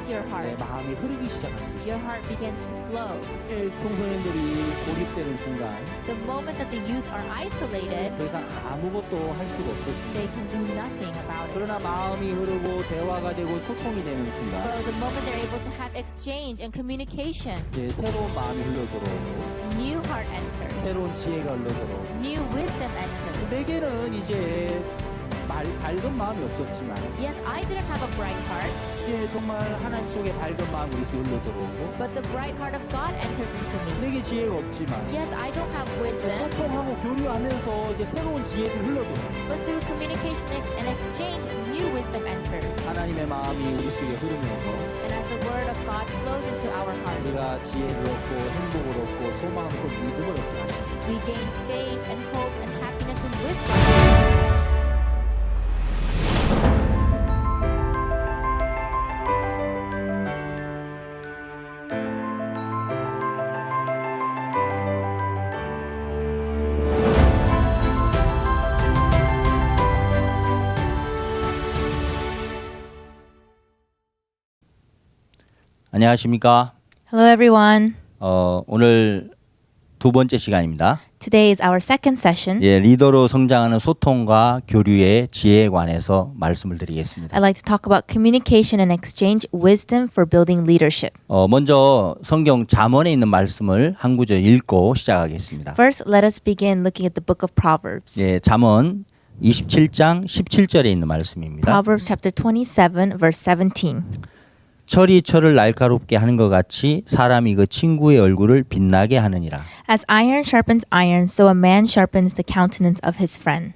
your heart. 마음이 흐르기 시작하는 것이죠. Your heart begins to flow. 청소년들이 고립되는 순간 The moment that the youth are isolated, 더 이상 아무것도 할 수가 없었습니다. they can do nothing about it. 그러나 마음이 흐르고 대화가 되고 소통이 되는 순간 But the moment they're able to have exchange and communication, 새로운 마음이 흘러들어오고 new heart enters, 새로운 지혜가 흘러들어오고 new wisdom enters. 내게는 이제 밝은 마음이 없었지만 Yes, I didn't have a bright heart, 정말 하나님 속에 밝은 마음이 있어 흘러들어오고 but the bright heart of God enters into me. 내게 지혜가 없지만 Yes, I don't have wisdom, 소통하고 교류하면서 이제 새로운 지혜를 흘러들어오고 but through communication and exchange, new wisdom enters. 하나님의 마음이 우리 속에 흐르면서 And as the word of God flows into our hearts, 우리가 지혜를 얻고 행복을 얻고 소망을 얻고 믿음을 얻게 하십니다. we gain faith and hope and happiness and wisdom. 안녕하십니까? Hello, everyone. 오늘 두 번째 시간입니다. Today is our second session. 리더로 성장하는 소통과 교류의 지혜에 관해서 말씀을 드리겠습니다. I'd like to talk about communication and exchange wisdom for building leadership. 먼저 성경 잠언에 있는 말씀을 한 구절 읽고 시작하겠습니다. First, let us begin looking at the book of Proverbs. 잠언 27장 17절에 있는 말씀입니다. Proverbs chapter 27, verse 17. 철이 철을 날카롭게 하는 것 같이 사람이 그 친구의 얼굴을 빛나게 하느니라. As iron sharpens iron, so a man sharpens the countenance of his friend.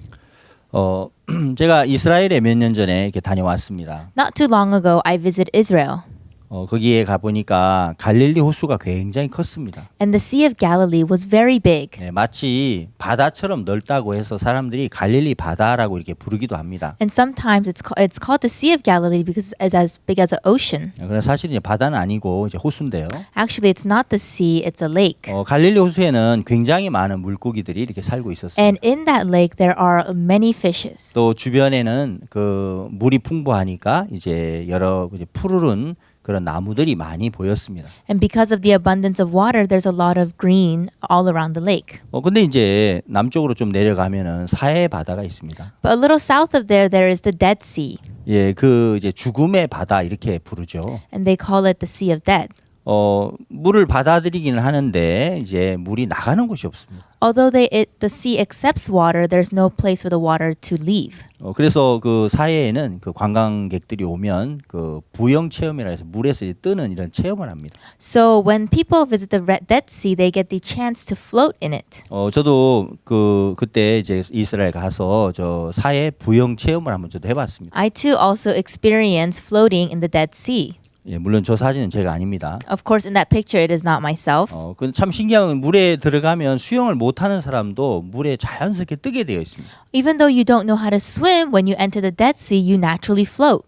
제가 이스라엘에 몇 년 전에 이렇게 다녀왔습니다. Not too long ago, I visited Israel, 거기에 가보니까 갈릴리 호수가 굉장히 컸습니다. and the Sea of Galilee was very big. 마치 바다처럼 넓다고 해서 사람들이 갈릴리 바다라고 이렇게 부르기도 합니다. And sometimes it's called the Sea of Galilee because it's as big as an ocean. 그러나 사실 이제 바다는 아니고 이제 호수인데요. Actually, it's not the sea, it's a lake. 갈릴리 호수에는 굉장히 많은 물고기들이 이렇게 살고 있었습니다. And in that lake, there are many fishes. 또 주변에는 그 물이 풍부하니까 이제 여러 이제 푸르른 그런 나무들이 많이 보였습니다. And because of the abundance of water, there's a lot of green all around the lake. 근데 이제 남쪽으로 좀 내려가면은 사해 바다가 있습니다. But a little south of there is the Dead Sea. 그 이제 죽음의 바다 이렇게 부르죠. And they call it the Sea of Dead. 물을 받아들이기는 하는데 이제 물이 나가는 곳이 없습니다. Although the sea accepts water, there's no place for the water to leave. 그래서 그 사해에는 그 관광객들이 오면 그 부영 체험이라 해서 물에서 이제 뜨는 이런 체험을 합니다. So when people visit the Dead Sea, they get the chance to float in it. 저도 그때 이제 이스라엘 가서 저 사해 부영 체험을 한번 저도 해봤습니다. I too also experienced floating in the Dead Sea. 물론 저 사진은 제가 아닙니다. Of course, in that picture, it is not myself. 근데 참 신기한 건 물에 들어가면 수영을 못하는 사람도 물에 자연스럽게 뜨게 되어 있습니다. Even though you don't know how to swim, when you enter the Dead Sea, you naturally float.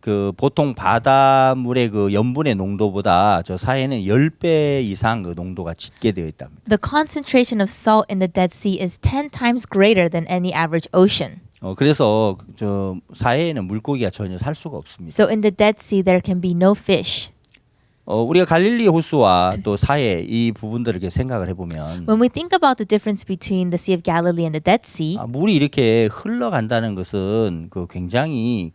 그 보통 바닷물의 그 염분의 농도보다 저 사해는 10배 이상 그 농도가 짙게 되어 있답니다. The concentration of salt in the Dead Sea is 10 times greater than any average ocean. 그래서 저 사해에는 물고기가 전혀 살 수가 없습니다. So in the Dead Sea, there can be no fish. 우리가 갈릴리 호수와 또 사해 이 부분들을 이렇게 생각을 해보면 When we think about the difference between the Sea of Galilee and the Dead Sea, 물이 이렇게 흘러간다는 것은 그 굉장히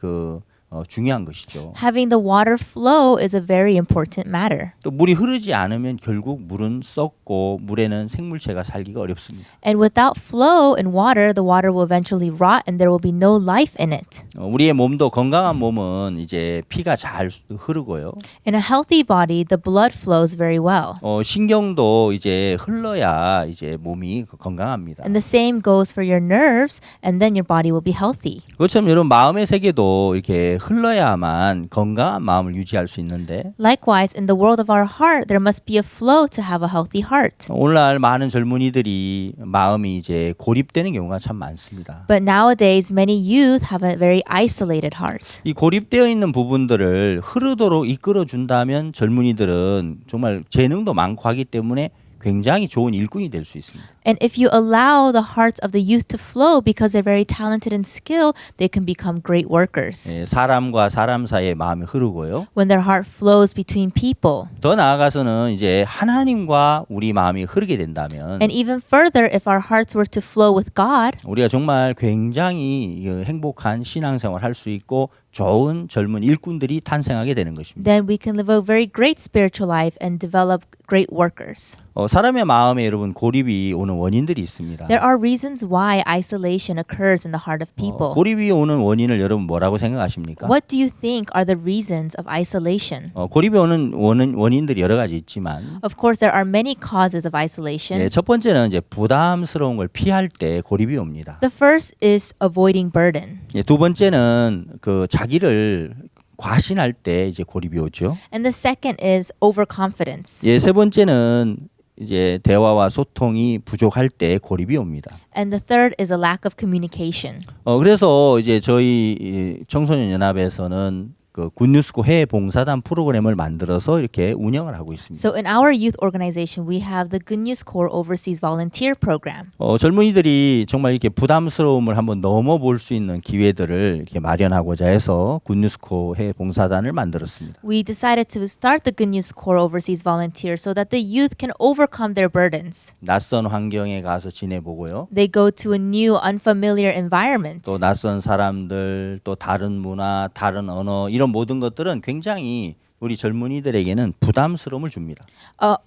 중요한 것이죠. having the water flow is a very important matter. 또 물이 흐르지 않으면 결국 물은 썩고 물에는 생물체가 살기가 어렵습니다. And without flow in water, the water will eventually rot and there will be no life in it. 우리의 몸도 건강한 몸은 이제 피가 잘 흐르고요. In a healthy body, the blood flows very well. 신경도 이제 흘러야 이제 몸이 건강합니다. And the same goes for your nerves, and then your body will be healthy. 그것처럼 여러분 마음의 세계도 이렇게 흘러야만 건강한 마음을 유지할 수 있는데 Likewise, in the world of our heart, there must be a flow to have a healthy heart. 오늘날 많은 젊은이들이 마음이 이제 고립되는 경우가 참 많습니다. But nowadays, many youth have a very isolated heart. 이 고립되어 있는 부분들을 흐르도록 이끌어 준다면 젊은이들은 정말 재능도 많고 하기 때문에 굉장히 좋은 일꾼이 될 수 있습니다. And if you allow the hearts of the youth to flow because they're very talented and skilled, they can become great workers. 예, 사람과 사람 사이에 마음이 흐르고요. When their heart flows between people. 더 나아가서는 이제 하나님과 우리 마음이 흐르게 된다면 And even further, if our hearts were to flow with God, 우리가 정말 굉장히 행복한 신앙생활 할 수 있고 좋은 젊은 일꾼들이 탄생하게 되는 것입니다. then we can live a very great spiritual life and develop great workers. 사람의 마음에 여러분 고립이 오는 원인들이 있습니다. There are reasons why isolation occurs in the heart of people. 고립이 오는 원인을 여러분 뭐라고 생각하십니까? What do you think are the reasons of isolation? 고립이 오는 원인들이 여러 가지 있지만 Of course, there are many causes of isolation. 첫 번째는 이제 부담스러운 걸 피할 때 고립이 옵니다. The first is avoiding burden. 두 번째는 그 자기를 과신할 때 이제 고립이 오죠. And the second is overconfidence. 세 번째는 이제 대화와 소통이 부족할 때 고립이 옵니다. And the third is a lack of communication. 그래서 이제 저희 청소년 연합에서는 그 굿뉴스코 해외 봉사단 프로그램을 만들어서 이렇게 운영을 하고 있습니다. So in our youth organization, we have the Good News Corps Overseas Volunteer Program. 젊은이들이 정말 이렇게 부담스러움을 한번 넘어볼 수 있는 기회들을 이렇게 마련하고자 해서 굿뉴스코 해외 봉사단을 만들었습니다. We decided to start the Good News Corps Overseas Volunteer so that the youth can overcome their burdens. 낯선 환경에 가서 지내보고요. They go to a new, unfamiliar environment. 또 낯선 사람들, 또 다른 문화, 다른 언어 이런 모든 것들은 굉장히 우리 젊은이들에게는 부담스러움을 줍니다.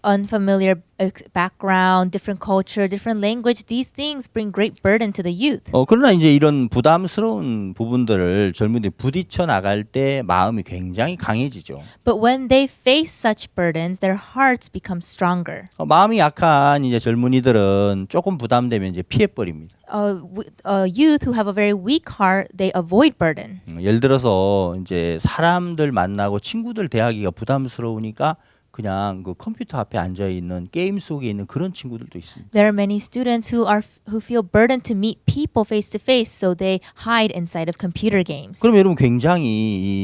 Unfamiliar background, different culture, different language, these things bring great burden to the youth. 그러나 이제 이런 부담스러운 부분들을 젊은이들이 부딪혀 나갈 때 마음이 굉장히 강해지죠. But when they face such burdens, their hearts become stronger. 마음이 약한 이제 젊은이들은 조금 부담되면 이제 피해 버립니다. Youth who have a very weak heart, they avoid burden. 예를 들어서 이제 사람들 만나고 친구들 대하기가 부담스러우니까 그냥 그 컴퓨터 앞에 앉아 있는 게임 속에 있는 그런 친구들도 있습니다. There are many students who feel burdened to meet people face to face, so they hide inside of computer games. 그럼 여러분 굉장히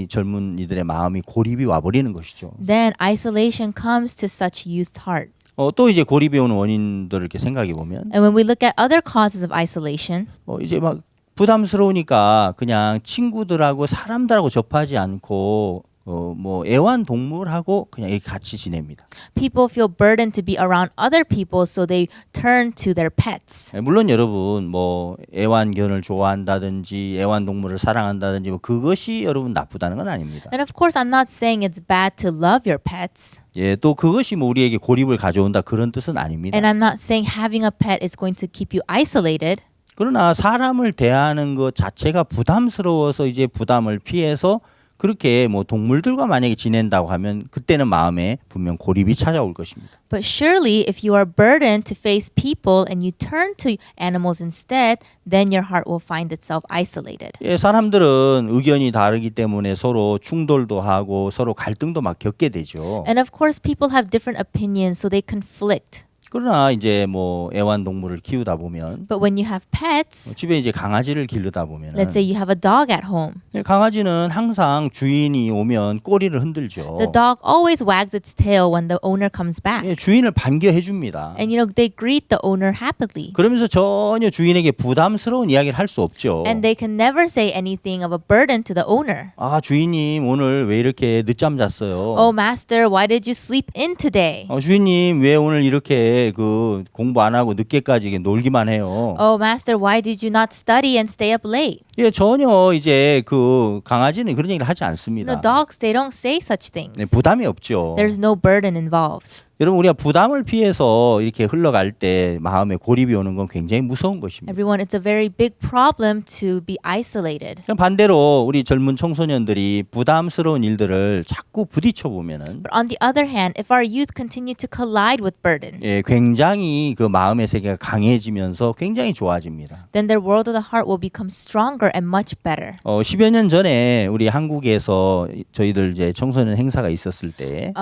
이 젊은이들의 마음이 고립이 와버리는 것이죠. Then isolation comes to such youth's heart. 또 이제 고립이 오는 원인들을 이렇게 생각해 보면 And when we look at other causes of isolation, 이제 막 부담스러우니까 그냥 친구들하고 사람들하고 접하지 않고 뭐 애완동물하고 그냥 이렇게 같이 지냅니다. people feel burdened to be around other people, so they turn to their pets. 물론 여러분 뭐 애완견을 좋아한다든지 애완동물을 사랑한다든지 뭐 그것이 여러분 나쁘다는 건 아닙니다. And of course, I'm not saying it's bad to love your pets. 또 그것이 뭐 우리에게 고립을 가져온다 그런 뜻은 아닙니다. And I'm not saying having a pet is going to keep you isolated. 그러나 사람을 대하는 것 자체가 부담스러워서 이제 부담을 피해서 그렇게 뭐 동물들과 만약에 지낸다고 하면 그때는 마음에 분명 고립이 찾아올 것입니다. But surely, if you are burdened to face people and you turn to animals instead, then your heart will find itself isolated. 사람들은 의견이 다르기 때문에 서로 충돌도 하고 서로 갈등도 막 겪게 되죠. And of course, people have different opinions, so they conflict. 그러나 이제 뭐 애완동물을 키우다 보면 But when you have pets, 집에 이제 강아지를 기르다 보면 let's say you have a dog at home, 강아지는 항상 주인이 오면 꼬리를 흔들죠. the dog always wags its tail when the owner comes back. 주인을 반겨해 줍니다. And they greet the owner happily. 그러면서 전혀 주인에게 부담스러운 이야기를 할 수 없죠. And they can never say anything of a burden to the owner. 주인님 오늘 왜 이렇게 늦잠 잤어요? Oh, master, why did you sleep in today? 주인님 왜 오늘 이렇게 그 공부 안 하고 늦게까지 놀기만 해요? Oh, master, why did you not study and stay up late? 전혀 이제 그 강아지는 그런 얘기를 하지 않습니다. Dogs, they don't say such things. 부담이 없죠. There's no burden involved. 여러분 우리가 부담을 피해서 이렇게 흘러갈 때 마음에 고립이 오는 건 굉장히 무서운 것입니다. Everyone, it's a very big problem to be isolated. 반대로 우리 젊은 청소년들이 부담스러운 일들을 자꾸 부딪혀 보면은 But on the other hand, if our youth continue to collide with burden, 굉장히 그 마음의 세계가 강해지면서 굉장히 좋아집니다. then their world of the heart will become stronger and much better. 10여 년 전에 우리 한국에서 저희들 이제 청소년 행사가 있었을 때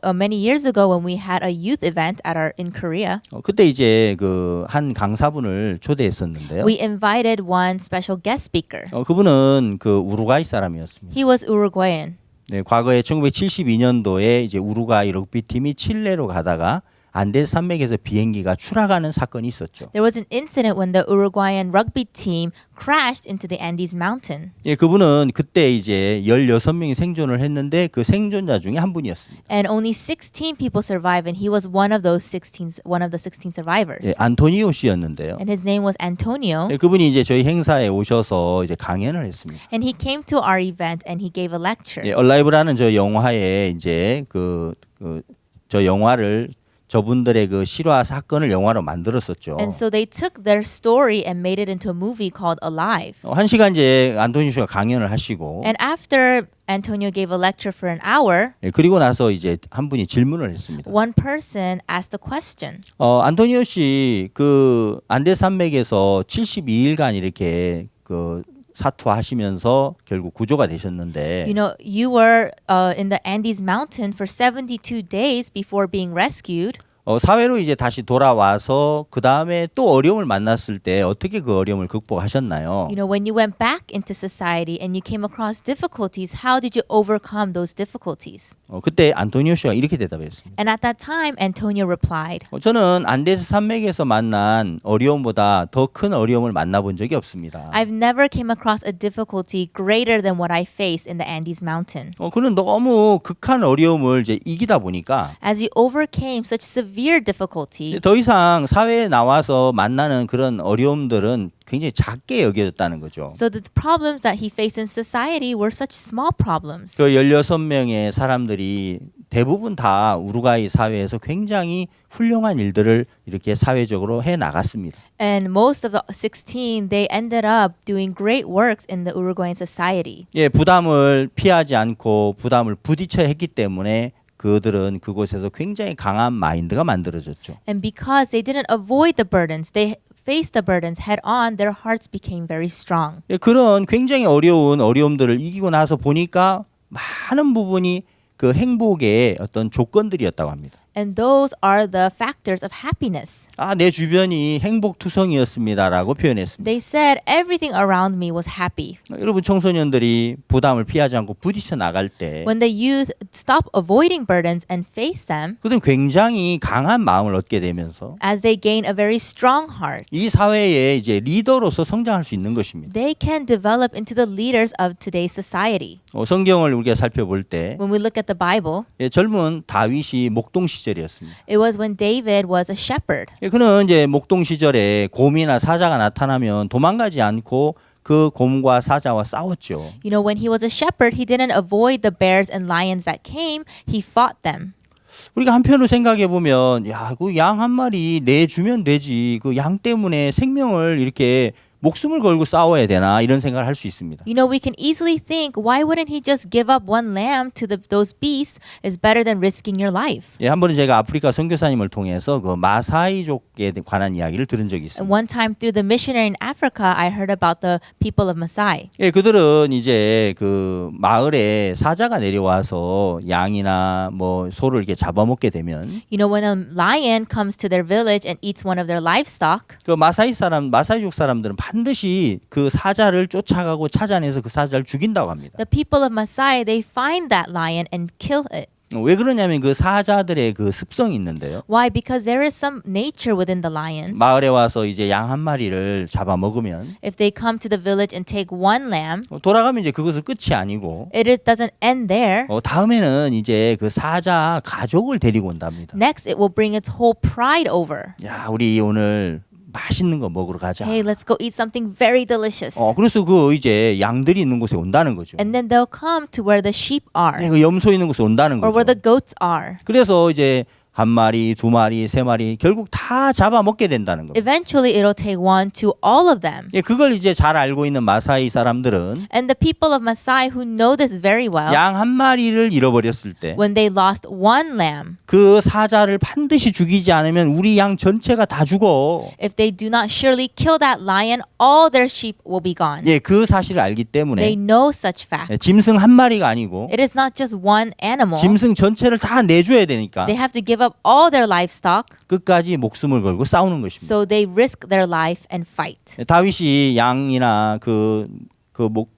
Many years ago, when we had a youth event in Korea, 그때 이제 그 한 강사분을 초대했었는데요. we invited one special guest speaker. 그분은 그 우루과이 사람이었습니다. He was Uruguayan. 과거에 1972년도에 이제 우루과이 럭비 팀이 칠레로 가다가 안데스 산맥에서 비행기가 추락하는 사건이 있었죠. There was an incident when the Uruguayan rugby team crashed into the Andes mountain. 예, 그분은 그때 이제 16명이 생존을 했는데 그 생존자 중에 한 분이었습니다. And only 16 people survived, and he was one of the 16 survivors. 예, 안토니오 씨였는데요. And his name was Antonio. 예, 그분이 이제 저희 행사에 오셔서 이제 강연을 했습니다. And he came to our event and he gave a lecture. 예, 얼라이브라는 저 영화에 이제 저 영화를 저분들의 그 실화 사건을 영화로 만들었었죠. And so they took their story and made it into a movie called Alive. 한 시간 이제 안토니오 씨가 강연을 하시고 And after Antonio gave a lecture for an hour, 예, 그리고 나서 이제 한 분이 질문을 했습니다. one person asked a question. 안토니오 씨 그 안데스 산맥에서 72일간 이렇게 그 사투하시면서 결국 구조가 되셨는데 You know, you were in the Andes mountain for 72 days before being rescued. 사회로 이제 다시 돌아와서 그 다음에 또 어려움을 만났을 때 어떻게 그 어려움을 극복하셨나요? You know, when you went back into society and you came across difficulties, how did you overcome those difficulties? 그때 안토니오 씨가 이렇게 대답했습니다. And at that time, Antonio replied, 저는 안데스 산맥에서 만난 어려움보다 더 큰 어려움을 만나본 적이 없습니다. I've never came across a difficulty greater than what I faced in the Andes mountain. 그는 너무 극한 어려움을 이제 이기다 보니까 As he overcame such severe difficulty, 더 이상 사회에 나와서 만나는 그런 어려움들은 굉장히 작게 여겨졌다는 거죠. so the problems that he faced in society were such small problems. 그 16명의 사람들이 대부분 다 우루과이 사회에서 굉장히 훌륭한 일들을 이렇게 사회적으로 해 나갔습니다. And most of the 16, they ended up doing great works in the Uruguayan society. 예, 부담을 피하지 않고 부담을 부딪혀야 했기 때문에 그들은 그곳에서 굉장히 강한 마인드가 만들어졌죠. And because they didn't avoid the burdens, they faced the burdens head on, their hearts became very strong. 예, 그런 굉장히 어려운 어려움들을 이기고 나서 보니까 많은 부분이 그 행복의 어떤 조건들이었다고 합니다. And those are the factors of happiness. 내 주변이 행복투성이었습니다라고 표현했습니다. They said everything around me was happy. 여러분 청소년들이 부담을 피하지 않고 부딪혀 나갈 때 When the youth stop avoiding burdens and face them, 그들은 굉장히 강한 마음을 얻게 되면서 as they gain a very strong heart, 이 사회의 이제 리더로서 성장할 수 있는 것입니다. they can develop into the leaders of today's society. 성경을 우리가 살펴볼 때 When we look at the Bible, 젊은 다윗이 목동 시절이었습니다. it was when David was a shepherd. 그는 이제 목동 시절에 곰이나 사자가 나타나면 도망가지 않고 그 곰과 사자와 싸웠죠. You know, when he was a shepherd, he didn't avoid the bears and lions that came, he fought them. 우리가 한편으로 생각해 보면 그 양 한 마리 내주면 되지. 그 양 때문에 생명을 이렇게 목숨을 걸고 싸워야 되나 이런 생각을 할 수 있습니다. You know, we can easily think, why wouldn't he just give up one lamb to those beasts? Is better than risking your life. 예, 한 번은 제가 아프리카 선교사님을 통해서 그 마사이족에 관한 이야기를 들은 적이 And 있습니다. one time through the missionary in Africa, I heard about the people of Maasai. 예, 그들은 이제 그 마을에 사자가 내려와서 양이나 뭐 소를 이렇게 잡아먹게 되면 You know, when a lion comes to their village and eats one of their livestock, 그 마사이족 사람들은 반드시 그 사자를 쫓아가고 찾아내서 그 사자를 죽인다고 합니다. the people of Maasai, they find that lion and kill it. 왜 그러냐면 그 사자들의 그 습성이 있는데요. Why? Because there is some nature within the lions. 마을에 와서 이제 양 한 마리를 잡아먹으면 If they come to the village and take one lamb, 돌아가면 이제 그것은 끝이 아니고 it doesn't end there. 다음에는 이제 그 사자 가족을 데리고 온답니다. Next, it will bring its whole pride over. 야, 우리 오늘 맛있는 거 먹으러 가자. Hey, let's go eat something very delicious. 그래서 그 이제 양들이 있는 곳에 온다는 거죠. And then they'll come to where the sheep are 그 염소 있는 곳에 온다는 or where 거죠. the goats are. 그래서 이제 한 마리, 두 마리, 세 마리 결국 다 잡아먹게 된다는 겁니다. Eventually, it'll take one to all of them. 예, 그걸 이제 잘 알고 있는 마사이 사람들은 And the people of Maasai who know this very well, 양 한 마리를 잃어버렸을 때 when they lost one lamb, 그 사자를 반드시 죽이지 않으면 우리 양 전체가 다 죽어. if they do not surely kill that lion, all their sheep will be gone. 예, 그 사실을 알기 They 때문에 know such facts. 짐승 한 마리가 아니고 It is not just one animal. 짐승 전체를 다 내줘야 되니까 They have to give up all their livestock, 끝까지 목숨을 걸고 싸우는 것입니다. so they risk their life and fight. 다윗이 양이나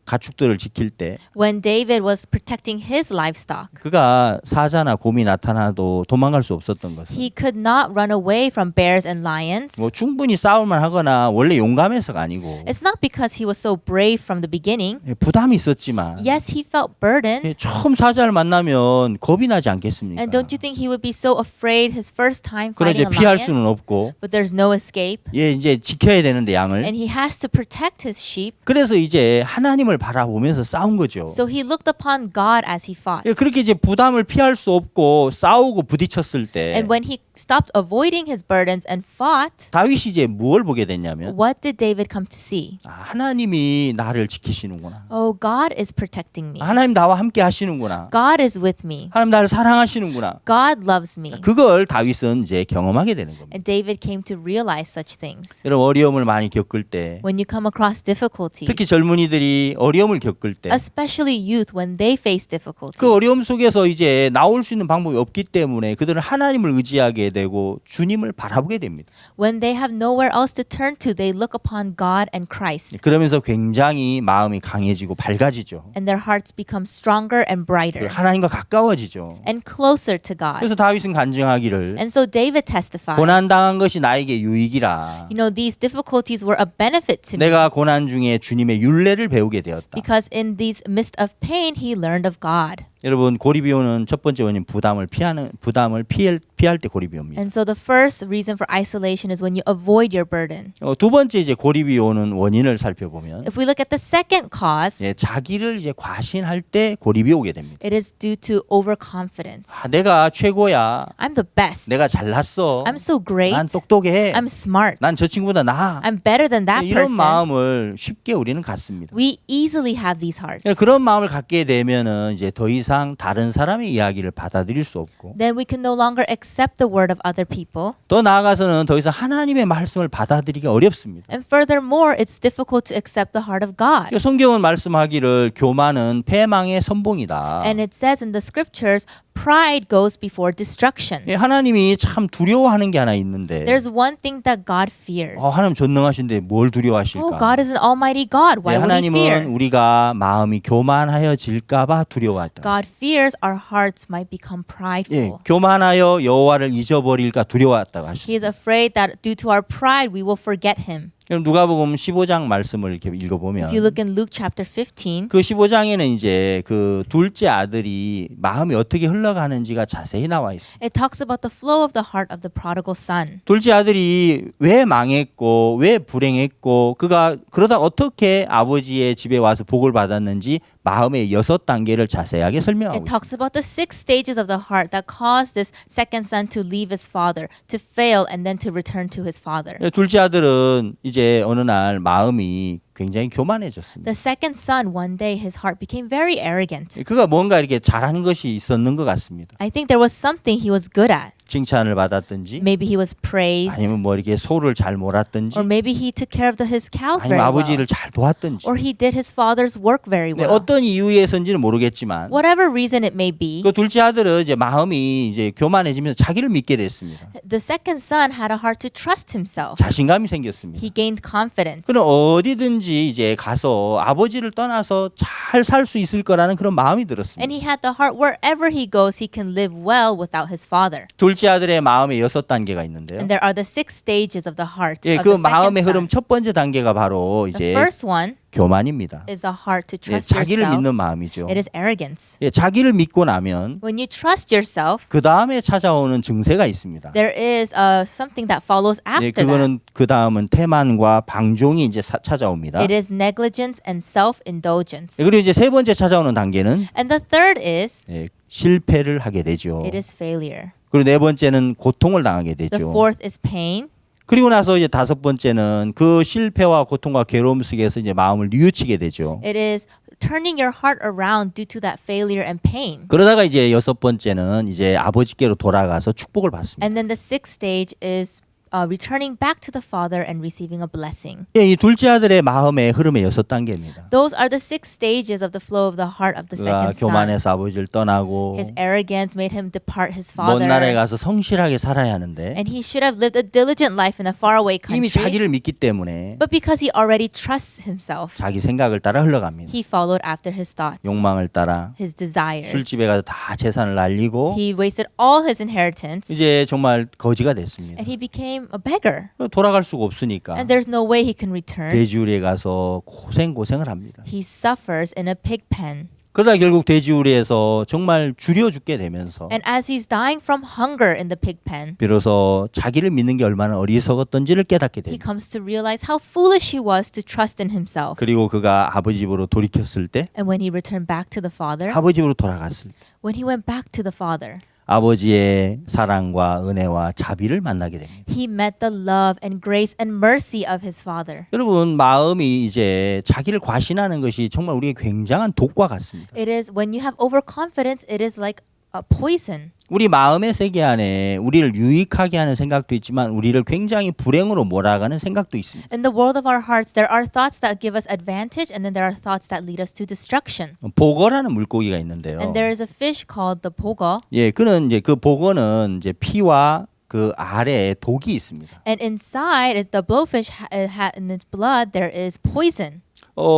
가축들을 지킬 때 When David was protecting his livestock, 그가 사자나 곰이 나타나도 도망갈 수 없었던 것은 he could not run away from bears and lions. 뭐 충분히 싸울만 하거나 원래 용감해서가 아니고 It's not because he was so brave from the beginning. 부담이 있었지만 Yes, he felt burdened. 처음 사자를 만나면 겁이 나지 않겠습니까? And don't you think he would be so afraid his first time 그래 이제 fighting a 피할 lion? 수는 없고 But there's no escape. 예 이제 지켜야 되는데 양을 And he has to protect his sheep. 그래서 이제 하나님을 바라보면서 싸운 거죠. So he looked upon God as he fought. 예, 그렇게 이제 부담을 피할 수 없고 싸우고 부딪혔을 때 And when he stopped avoiding his burdens and fought, 다윗이 이제 무엇을 보게 됐냐면 what did David come to see? 하나님이 나를 지키시는구나. Oh, God is protecting me. 하나님 나와 함께 하시는구나. God is with me. 하나님 나를 사랑하시는구나. God loves me. 그걸 다윗은 이제 경험하게 되는 겁니다. And David came to realize such things. 여러분 어려움을 많이 겪을 때 When you come across difficulties, 특히 젊은이들이 어려움을 겪을 때 especially youth when they face difficulties, 그 어려움 속에서 이제 나올 수 있는 방법이 없기 때문에 그들은 하나님을 의지하게 되고 주님을 바라보게 됩니다. when they have nowhere else to turn to, they look upon God and Christ. 그러면서 굉장히 마음이 강해지고 밝아지죠. And their hearts become stronger and brighter 하나님과 가까워지죠. and closer to God. 그래서 다윗은 간증하기를 And so David testifies, 고난 당한 것이 나에게 유익이라. you know, these difficulties were a benefit to me 내가 고난 중에 주님의 율례를 배우게 되었다. because in these midst of pain, he learned of God. 여러분 고립이 오는 첫 번째 원인 부담을 피할 때 고립이 옵니다. And so the first reason for isolation is when you avoid your burden. 두 번째 이제 고립이 오는 원인을 살펴보면 If we look at the second cause, 예, 자기를 이제 과신할 때 고립이 오게 됩니다. it is due to overconfidence. 내가 최고야. I'm the best. 내가 잘났어. I'm so great. 난 똑똑해. I'm smart. 난 저 친구보다 나아. I'm better than that 이런 person. 마음을 쉽게 우리는 갖습니다. We easily have these hearts. 그런 마음을 갖게 되면은 이제 더 이상 다른 사람의 이야기를 받아들일 수 없고 Then we can no longer accept the word of other people. 더 나아가서는 더 이상 하나님의 말씀을 받아들이기 어렵습니다. And furthermore, it's difficult to accept the heart of God. 성경은 말씀하기를 교만은 패망의 선봉이다. And it says in the scriptures, pride goes before destruction. 하나님이 참 두려워하는 게 하나 있는데 There's one thing that God fears. 하나님 전능하신데 뭘 두려워하실까? Oh, God is an almighty God. Why would he 하나님은 fear? 우리가 마음이 교만하여질까 봐 두려워했다. God fears our hearts might become prideful. 교만하여 여호와를 잊어버릴까 두려워했다고 He is 하셨습니다. afraid that due to our pride, we will forget him. 그럼 누가복음 15장 말씀을 이렇게 읽어보면 If you look in Luke chapter 15, 그 15장에는 이제 그 둘째 아들이 마음이 어떻게 흘러가는지가 자세히 나와 있습니다. it talks about the flow of the heart of the prodigal son. 둘째 아들이 왜 망했고 왜 불행했고 그가 그러다 어떻게 아버지의 집에 와서 복을 받았는지 마음의 6단계를 자세하게 설명하고 It 있습니다. talks about the 6 stages of the heart that caused this second son to leave his father, to fail, and then to return to his father. 둘째 아들은 이제 어느 날 마음이 굉장히 교만해졌습니다. The second son, one day, his heart became very arrogant. 그가 뭔가 이렇게 잘하는 것이 있었는 것 같습니다. I think there was something he was good at. 칭찬을 받았든지 Maybe he was praised, 아니면 뭐 이렇게 소를 잘 몰았든지 or maybe he took care of his cows 아니면 very 아버지를 well, 잘 도왔든지 or he did his father's work very well. 어떤 이유에서인지는 모르겠지만 Whatever reason it may be, 그 둘째 아들은 이제 마음이 이제 교만해지면서 자기를 믿게 됐습니다. the second son had a heart to trust himself. 자신감이 생겼습니다. He gained confidence. 그럼 어디든지 이제 가서 아버지를 떠나서 잘 살 수 있을 거라는 그런 마음이 들었습니다. And he had the heart wherever he goes, he can live well without his father. 둘째 아들의 마음의 6단계가 있는데요. And there are the 6 stages of the heart 예, of 그 the 마음의 second 흐름 son. 첫 번째 단계가 바로 The 이제 first one 교만입니다. is a heart to 예, trust 자기를 yourself. 믿는 마음이죠. It is arrogance. 예, 자기를 믿고 나면 When you trust yourself, 그 다음에 찾아오는 증세가 있습니다. there is something that follows 예, after that. 그거는 그 다음은 태만과 방종이 이제 찾아옵니다. It is negligence and self-indulgence. 예, 그리고 이제 세 번째 찾아오는 단계는 And the third is, 예, 실패를 하게 되죠. it is failure. 그리고 네 번째는 고통을 당하게 The 되죠. fourth is pain. 그리고 나서 이제 다섯 번째는 그 실패와 고통과 괴로움 속에서 이제 마음을 뉘우치게 되죠. It is turning your heart around due to that failure and pain. 그러다가 이제 여섯 번째는 이제 아버지께로 돌아가서 축복을 받습니다. And then the sixth stage is returning back to the father and receiving a blessing. 예, 이 둘째 아들의 마음의 흐름의 6단계입니다. Those are the 6 stages of the flow of the heart of the 그가 second son. 교만해서 아버지를 떠나고 His arrogance made him depart his 먼 나라에 father. 가서 성실하게 살아야 하는데 And he should have lived a diligent life in a faraway 이미 country. 자기를 믿기 때문에 But because he already trusts himself, 자기 생각을 따라 흘러갑니다. he followed after his thoughts, 욕망을 따라 his desires. 술집에 가서 다 재산을 날리고 He wasted all his inheritance 이제 정말 거지가 됐습니다. and he became a beggar. 돌아갈 수가 없으니까 And there's no way he can return. 돼지우리에 가서 고생을 합니다. He suffers in a pig pen. 그러다 결국 돼지우리에서 정말 줄여 죽게 되면서 And as he's dying from hunger in the pig pen, 비로소 자기를 믿는 게 얼마나 어리석었던지를 깨닫게 he 됩니다. comes to realize how foolish he was to trust in himself. 그리고 그가 아버지 집으로 돌이켰을 때 And when he returned back to the father, 아버지 집으로 돌아갔을 때 when he went back to the father, 아버지의 사랑과 은혜와 자비를 만나게 됩니다. he met the love and grace and mercy of his father. 여러분 마음이 이제 자기를 과신하는 것이 정말 우리에게 굉장한 독과 같습니다. It is when you have overconfidence, it is like a poison. 우리 마음의 세계 안에 우리를 유익하게 하는 생각도 있지만 우리를 굉장히 불행으로 몰아가는 생각도 있습니다. In the world of our hearts, there are thoughts that give us advantage, and then there are thoughts that lead us to destruction. 보거라는 물고기가 있는데요. And there is a fish called the pogo, 예, 그는 이제 그 보거는 이제 피와 그 아래에 독이 있습니다. and inside the blowfish in its blood there is poison.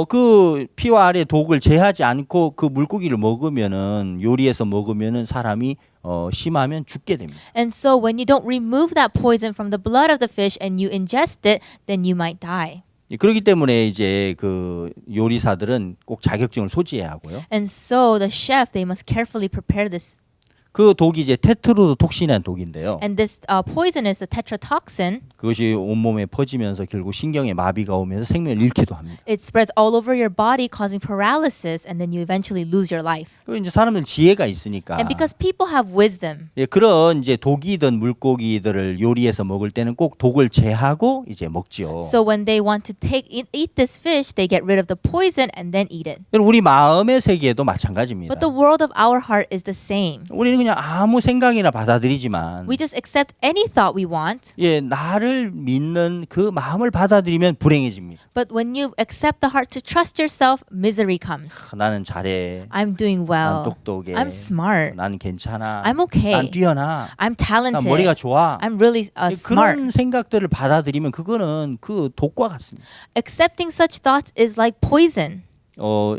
그 피와 아래 독을 제하지 않고 그 물고기를 먹으면은 요리해서 먹으면은 사람이 심하면 죽게 됩니다. And so when you don't remove that poison from the blood of the fish and you ingest it, then you might die. 그렇기 때문에 이제 그 요리사들은 꼭 자격증을 소지해야 하고요. And so the chef, they must carefully prepare this. 그 독이 이제 테트로도톡신이라는 독인데요. And this poison is the tetrodotoxin. 그것이 온몸에 퍼지면서 결국 신경에 마비가 오면서 생명을 잃기도 합니다. It spreads all over your body, causing paralysis, and then you eventually lose your life. 그 이제 사람들 지혜가 있으니까 And because people have wisdom, 예, 그런 이제 독이든 물고기들을 요리해서 먹을 때는 꼭 독을 제하고 이제 먹지요. so when they want to eat this fish, they get rid of the poison and then eat it. 우리 마음의 세계도 마찬가지입니다. But the world of our heart is the same. 우리는 그냥 아무 생각이나 받아들이지만 We just accept any thought we want. 예, 나를 믿는 그 마음을 받아들이면 불행해집니다. But when you accept the heart to trust yourself, misery comes. 나는 잘해. I'm doing 난 well. 똑똑해. I'm smart. 난 괜찮아. I'm okay. 난 뛰어나. I'm 난 talented. 머리가 좋아. I'm really smart. 그런 생각들을 받아들이면 그거는 그 독과 같습니다. Accepting such thoughts is like poison.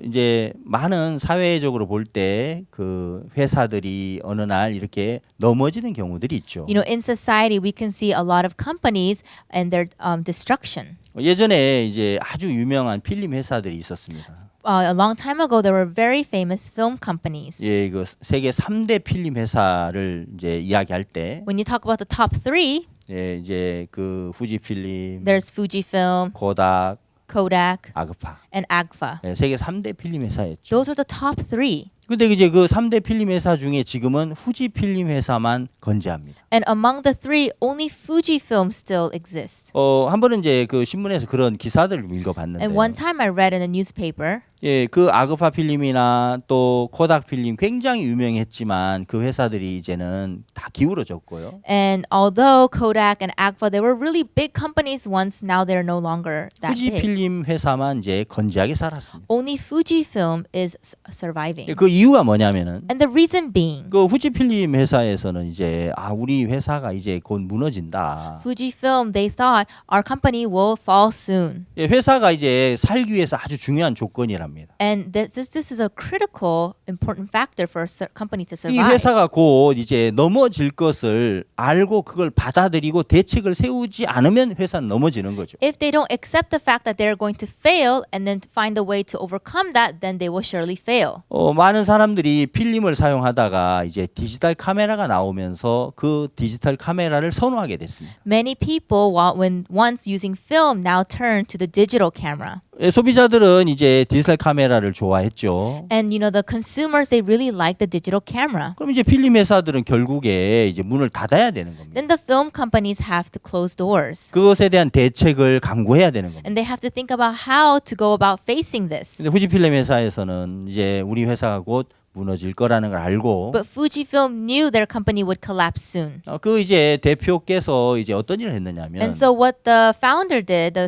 이제 많은 사회적으로 볼 때 그 회사들이 어느 날 이렇게 넘어지는 경우들이 있죠. You know, in society, we can see a lot of companies and their destruction. 예전에 이제 아주 유명한 필름 회사들이 있었습니다. A long time ago, there were very famous film companies. 예, 그 세계 3대 필름 회사를 이제 이야기할 때 When you talk about the top 3, 예, 이제 그 후지필름, there's Fujifilm, 코닥, Kodak, 아그파. and AGFA. 예, 세계 3대 필름 회사였죠. Those are the top 3. 근데 이제 그 3대 필름 회사 중에 지금은 후지 필름 회사만 건재합니다. And among the 3, only Fujifilm still exists. 한 번은 이제 그 신문에서 그런 기사들을 읽어봤는데, And one time I read in a newspaper, 예, 그 아그파 필름이나 또 코닥 필름 굉장히 유명했지만 그 회사들이 이제는 다 기울어졌고요. and although Kodak and AGFA, they were really big companies once, now they're no longer that 후지 big. 필름 회사만 이제 건재하게 살았습니다. Only Fujifilm is surviving. 예, 그 이유가 뭐냐면은 And the reason being, 그 후지 필름 회사에서는 이제 우리 회사가 이제 곧 무너진다. Fujifilm, they thought our company will fall soon. 예, 회사가 이제 살기 위해서 아주 중요한 조건이랍니다. And this is a critical, important factor for a company to 이 survive. 회사가 곧 이제 넘어질 것을 알고 그걸 받아들이고 대책을 세우지 않으면 회사는 넘어지는 거죠. If they don't accept the fact that they're going to fail and then to find a way to overcome that, then they will surely fail. 많은 사람들이 필름을 사용하다가 이제 디지털 카메라가 나오면서 그 디지털 카메라를 선호하게 됐습니다. Many people, when once using film, now turn to the digital camera. 예, 소비자들은 이제 디지털 카메라를 좋아했죠. And you know, the consumers, they really like the digital camera. 그럼 이제 필름 회사들은 결국에 이제 문을 닫아야 되는 겁니다. Then the film companies have to close doors. 그것에 대한 대책을 강구해야 되는 겁니다. And they have to think about how to go about facing this. 근데 후지필름 회사에서는 이제 우리 회사가 곧 무너질 거라는 걸 알고 But Fujifilm knew their company would collapse soon. 그 이제 대표께서 이제 어떤 일을 했느냐면 And so what the founder did,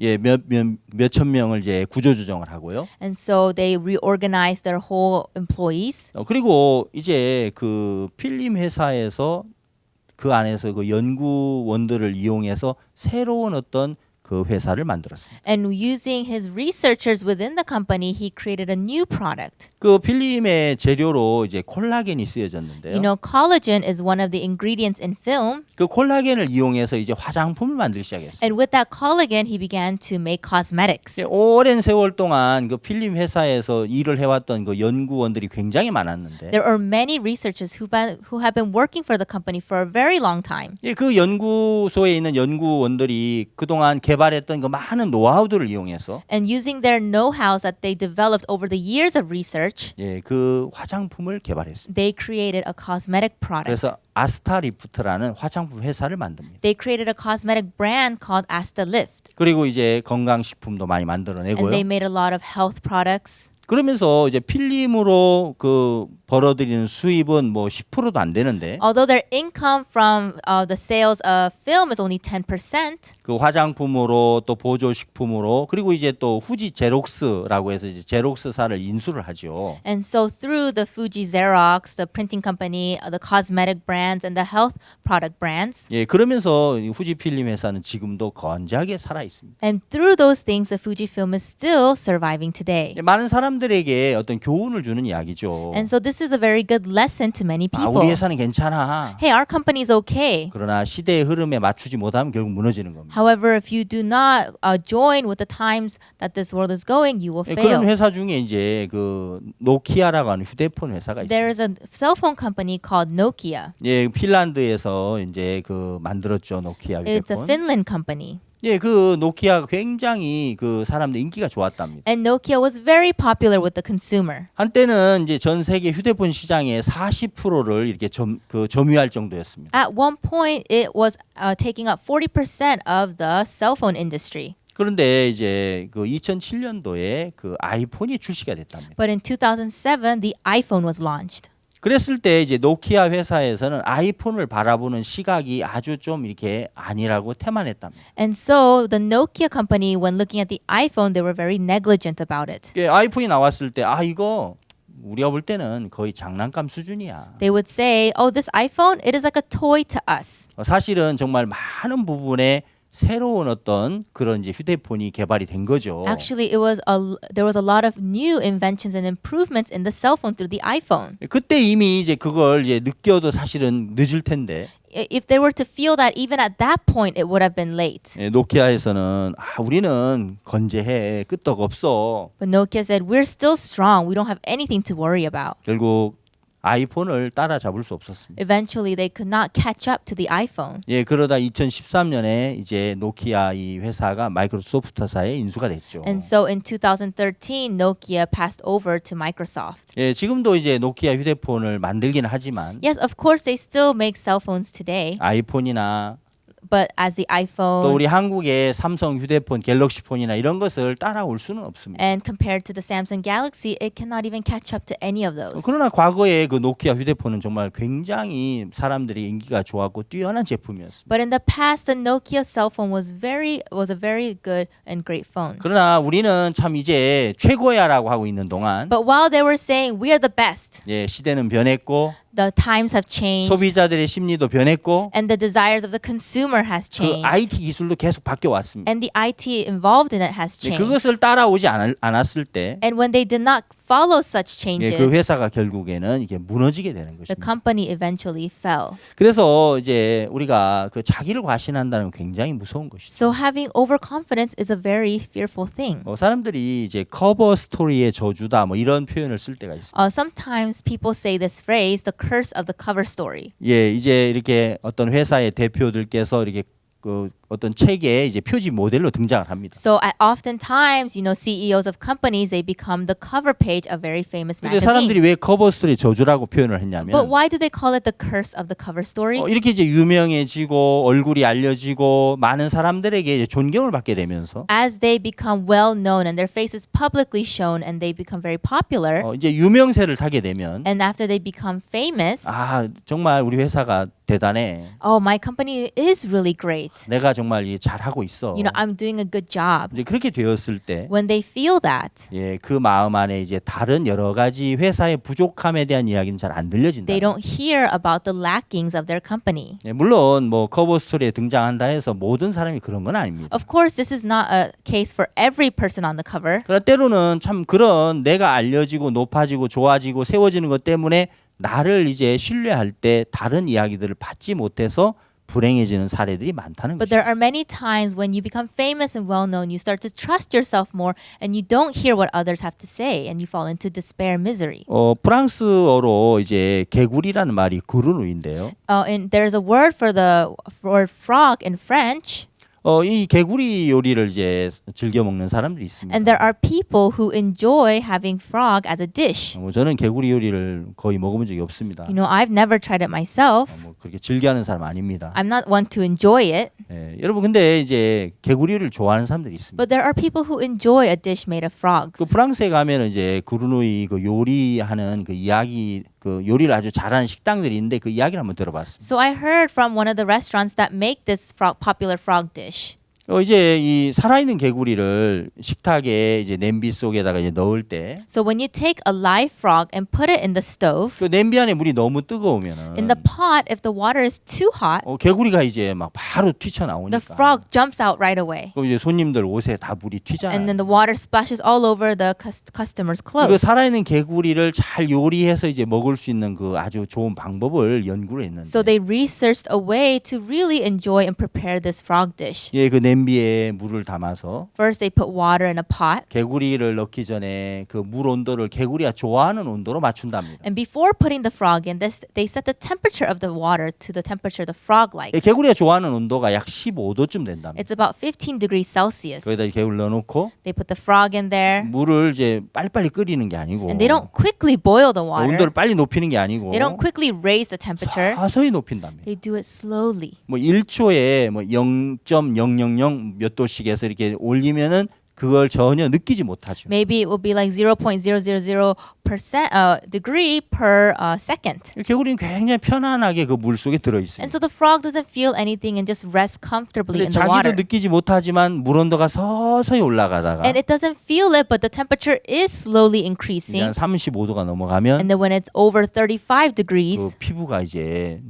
예, 몇천 명을 이제 구조조정을 하고요. and so they reorganized their whole employees. 그리고 이제 그 필름 회사에서 그 안에서 그 연구원들을 이용해서 새로운 어떤 그 회사를 만들었습니다. And using his researchers within the company, he created a new product. 그 필름의 재료로 이제 콜라겐이 쓰여졌는데요. You know, collagen is one of the ingredients in film. 그 콜라겐을 이용해서 이제 화장품을 만들기 시작했어요. And with that collagen, he began to make cosmetics. 예, 오랜 세월 동안 그 필름 회사에서 일을 해왔던 그 연구원들이 굉장히 많았는데, There are many researchers who have been working for the company for a very long time. 예, 그 연구소에 있는 연구원들이 그동안 개발했던 그 많은 노하우들을 이용해서 And using their know-hows that they developed over the years of research, 예, 그 화장품을 개발했습니다. they created a cosmetic product. 그래서 아스타리프트라는 화장품 회사를 만듭니다. They created a cosmetic brand called Asta Lift. 그리고 이제 건강식품도 많이 And 만들어내고요. they made a lot of health products. 그러면서 이제 필름으로 그 벌어들이는 수입은 뭐 10%도 안 되는데 Although their income from the sales of film is only 10%, 그 화장품으로 또 보조식품으로 그리고 이제 또 후지 제록스라고 해서 이제 제록스사를 인수를 하죠. and so through the Fuji Xerox, the printing company, the cosmetic brands, and the health product brands, 예, 그러면서 이 후지 필름 회사는 지금도 건재하게 살아 있습니다. and through those things, the Fujifilm is still surviving today. 예, 많은 사람들에게 어떤 교훈을 주는 이야기죠. And so this is a very good lesson to many 아, people. 우리 회사는 괜찮아. Hey, our company is okay. 그러나 시대의 흐름에 맞추지 못하면 결국 무너지는 겁니다. However, if you do not join with the times that this world is going, you will 예, 그런 fail. 회사 중에 이제 그 노키아라고 하는 휴대폰 회사가 There 있습니다. is a cell phone company called Nokia. 예, 핀란드에서 이제 그 만들었죠, 노키아 It's a 휴대폰. Finland company. 예, 그 노키아가 굉장히 그 사람들 인기가 좋았답니다. And Nokia was very popular with the consumer. 한때는 이제 전 세계 휴대폰 시장의 40%를 이렇게 점유할 정도였습니다. At one point, it was taking up 40% of the cell phone industry. 그런데 이제 그 2007년도에 그 아이폰이 출시가 됐답니다. But in 2007, the iPhone was launched. 그랬을 때 이제 노키아 회사에서는 아이폰을 바라보는 시각이 아주 좀 이렇게 아니라고 태만했답니다. And so the Nokia company, when looking at the iPhone, they were very negligent about it. 예, 아이폰이 나왔을 때 아 이거 우리가 볼 때는 거의 장난감 수준이야. They would say, "Oh, this iPhone, it is like a toy to us." 사실은 정말 많은 새로운 어떤 그런 이제 휴대폰이 개발이 된 거죠. Actually, there was a lot of new inventions and improvements in the cell phone through the iPhone. 그때 이미 이제 그걸 이제 느껴도 사실은 늦을 텐데 If they were to feel that even at that point, it would have been late. 예, 노키아에서는 우리는 건재해 끄떡 없어. But Nokia said, "We're still strong. We don't have anything to worry about." 결국 아이폰을 따라잡을 수 없었습니다. Eventually, they could not catch up to the iPhone. 예, 그러다 2013년에 이제 노키아 이 회사가 마이크로소프트사에 인수가 됐죠. And so in 2013, Nokia passed over to Microsoft. 예, 지금도 이제 노키아 휴대폰을 만들긴 하지만 Yes, of course, they still make cell phones today. 아이폰이나 But as the 또 iPhone 우리 한국의 삼성 휴대폰, 갤럭시폰이나 이런 것을 따라올 수는 없습니다. and compared to the Samsung Galaxy, it cannot even catch up to any of those. 그러나 과거에 그 노키아 휴대폰은 정말 굉장히 사람들이 인기가 좋았고 뛰어난 제품이었습니다. But in the past, the Nokia cell phone was a very good and great phone. 그러나 우리는 참 이제 최고야라고 하고 있는 동안 But while they were saying we are the best, 예, 시대는 변했고 the times have changed 소비자들의 심리도 변했고 and the desires of the consumer has 그 changed. IT 기술도 계속 바뀌어 왔습니다. And the IT involved in it has 예, changed. 그것을 따라오지 않았을 때 And when they did not follow such 예, changes, 그 회사가 결국에는 이게 무너지게 되는 the 것입니다. company eventually fell. 그래서 이제 우리가 그 자기를 과신한다는 건 굉장히 무서운 것이죠. So having overconfidence is a very fearful thing. 사람들이 이제 커버 스토리의 저주다 뭐 이런 표현을 쓸 때가 있습니다. Sometimes people say this phrase, the curse of the cover story. 예, 이제 이렇게 어떤 회사의 대표들께서 이렇게 그 어떤 책의 이제 표지 모델로 등장을 합니다. So at oftentimes, CEOs of companies, they become the cover page of very famous 근데 사람들이 magazines. 왜 커버 스토리 저주라고 표현을 But 했냐면 why do they call it the curse of the cover story? 이렇게 이제 유명해지고 얼굴이 알려지고 많은 사람들에게 이제 존경을 받게 되면서 As they become well known and their face is publicly shown and they become very popular, 이제 유명세를 타게 되면 and after they become famous, 아 정말 우리 회사가 대단해. oh, my company is really great. 내가 정말 잘하고 있어. I'm doing a good job. 이제 그렇게 되었을 때 When they feel that, 예, 그 마음 안에 이제 다른 여러 가지 회사의 부족함에 대한 이야기는 잘 안 들려진다. they don't hear about the lackings of their company. 예, 물론 뭐 커버 스토리에 등장한다 해서 모든 사람이 그런 건 아닙니다. Of course, this is not a case for every person on the cover. 그러나 때로는 참 그런 내가 알려지고 높아지고 좋아지고 세워지는 것 때문에 나를 이제 신뢰할 때 다른 이야기들을 받지 못해서 불행해지는 사례들이 많다는 But 거죠. there are many times when you become famous and well known, you start to trust yourself more and you don't hear what others have to say and you fall into despair and misery. 프랑스어로 이제 개구리라는 말이 그루누인데요. And there's a word for the word frog in French. 이 개구리 요리를 이제 즐겨 먹는 사람들이 있습니다. And there are people who enjoy having frog as a dish. 저는 개구리 요리를 거의 먹어본 적이 없습니다. I've never tried it myself. 뭐 그렇게 즐겨하는 사람 아닙니다. I'm not one to enjoy it. 예, 여러분 근데 이제 개구리 요리를 좋아하는 사람들이 있습니다. But there are people who enjoy a dish made of frogs. 그 프랑스에 가면은 이제 그루누이 그 요리하는 그 이야기 그 요리를 아주 잘하는 식당들이 있는데 그 이야기를 한번 들어봤습니다. So I heard from one of the restaurants that make this popular frog dish. 이제 이 살아있는 개구리를 식탁에 이제 냄비 속에다가 이제 넣을 때 그 So when you take a live frog and put it in the stove, 냄비 안에 물이 너무 뜨거우면은 in the pot, if the water is too hot, 개구리가 이제 막 바로 the 튀쳐나오니까 frog jumps out right away. 그럼 이제 손님들 옷에 다 물이 튀잖아요. And then the water splashes all over the customer's 그 clothes. 살아있는 개구리를 잘 요리해서 이제 먹을 수 있는 그 아주 좋은 방법을 연구를 했는데 So they researched a way to really enjoy and prepare this frog dish. 예, 그 냄비에 물을 담아서 First, they put water in a pot. 개구리를 넣기 전에 그 물 온도를 개구리가 좋아하는 온도로 맞춘답니다. And before putting the frog in, they set the temperature of the water to the temperature the frog 예, likes. 개구리가 좋아하는 온도가 약 15도쯤 된답니다. It's about 15 degrees Celsius. 거기다 개구리 넣어놓고 They put the frog in there. 물을 이제 빨리빨리 끓이는 게 아니고 And they don't quickly boil the water. 온도를 빨리 높이는 게 아니고 They don't quickly raise the temperature. 서서히 높인답니다. They do it slowly. 뭐 1초에 뭐 0.000 몇 도씩해서 이렇게 올리면은 그걸 전혀 느끼지 못하죠. Maybe it will be like 0.000% degree per second. 개구리는 굉장히 편안하게 그 물 속에 들어 있습니다. And so the frog doesn't feel anything and just rests comfortably 근데 in the water. 자기도 느끼지 못하지만 물 온도가 서서히 올라가다가 And it doesn't feel it, but the temperature is slowly 이제 increasing. 한 35도가 넘어가면 And then when it's over 35 그 degrees, 피부가 이제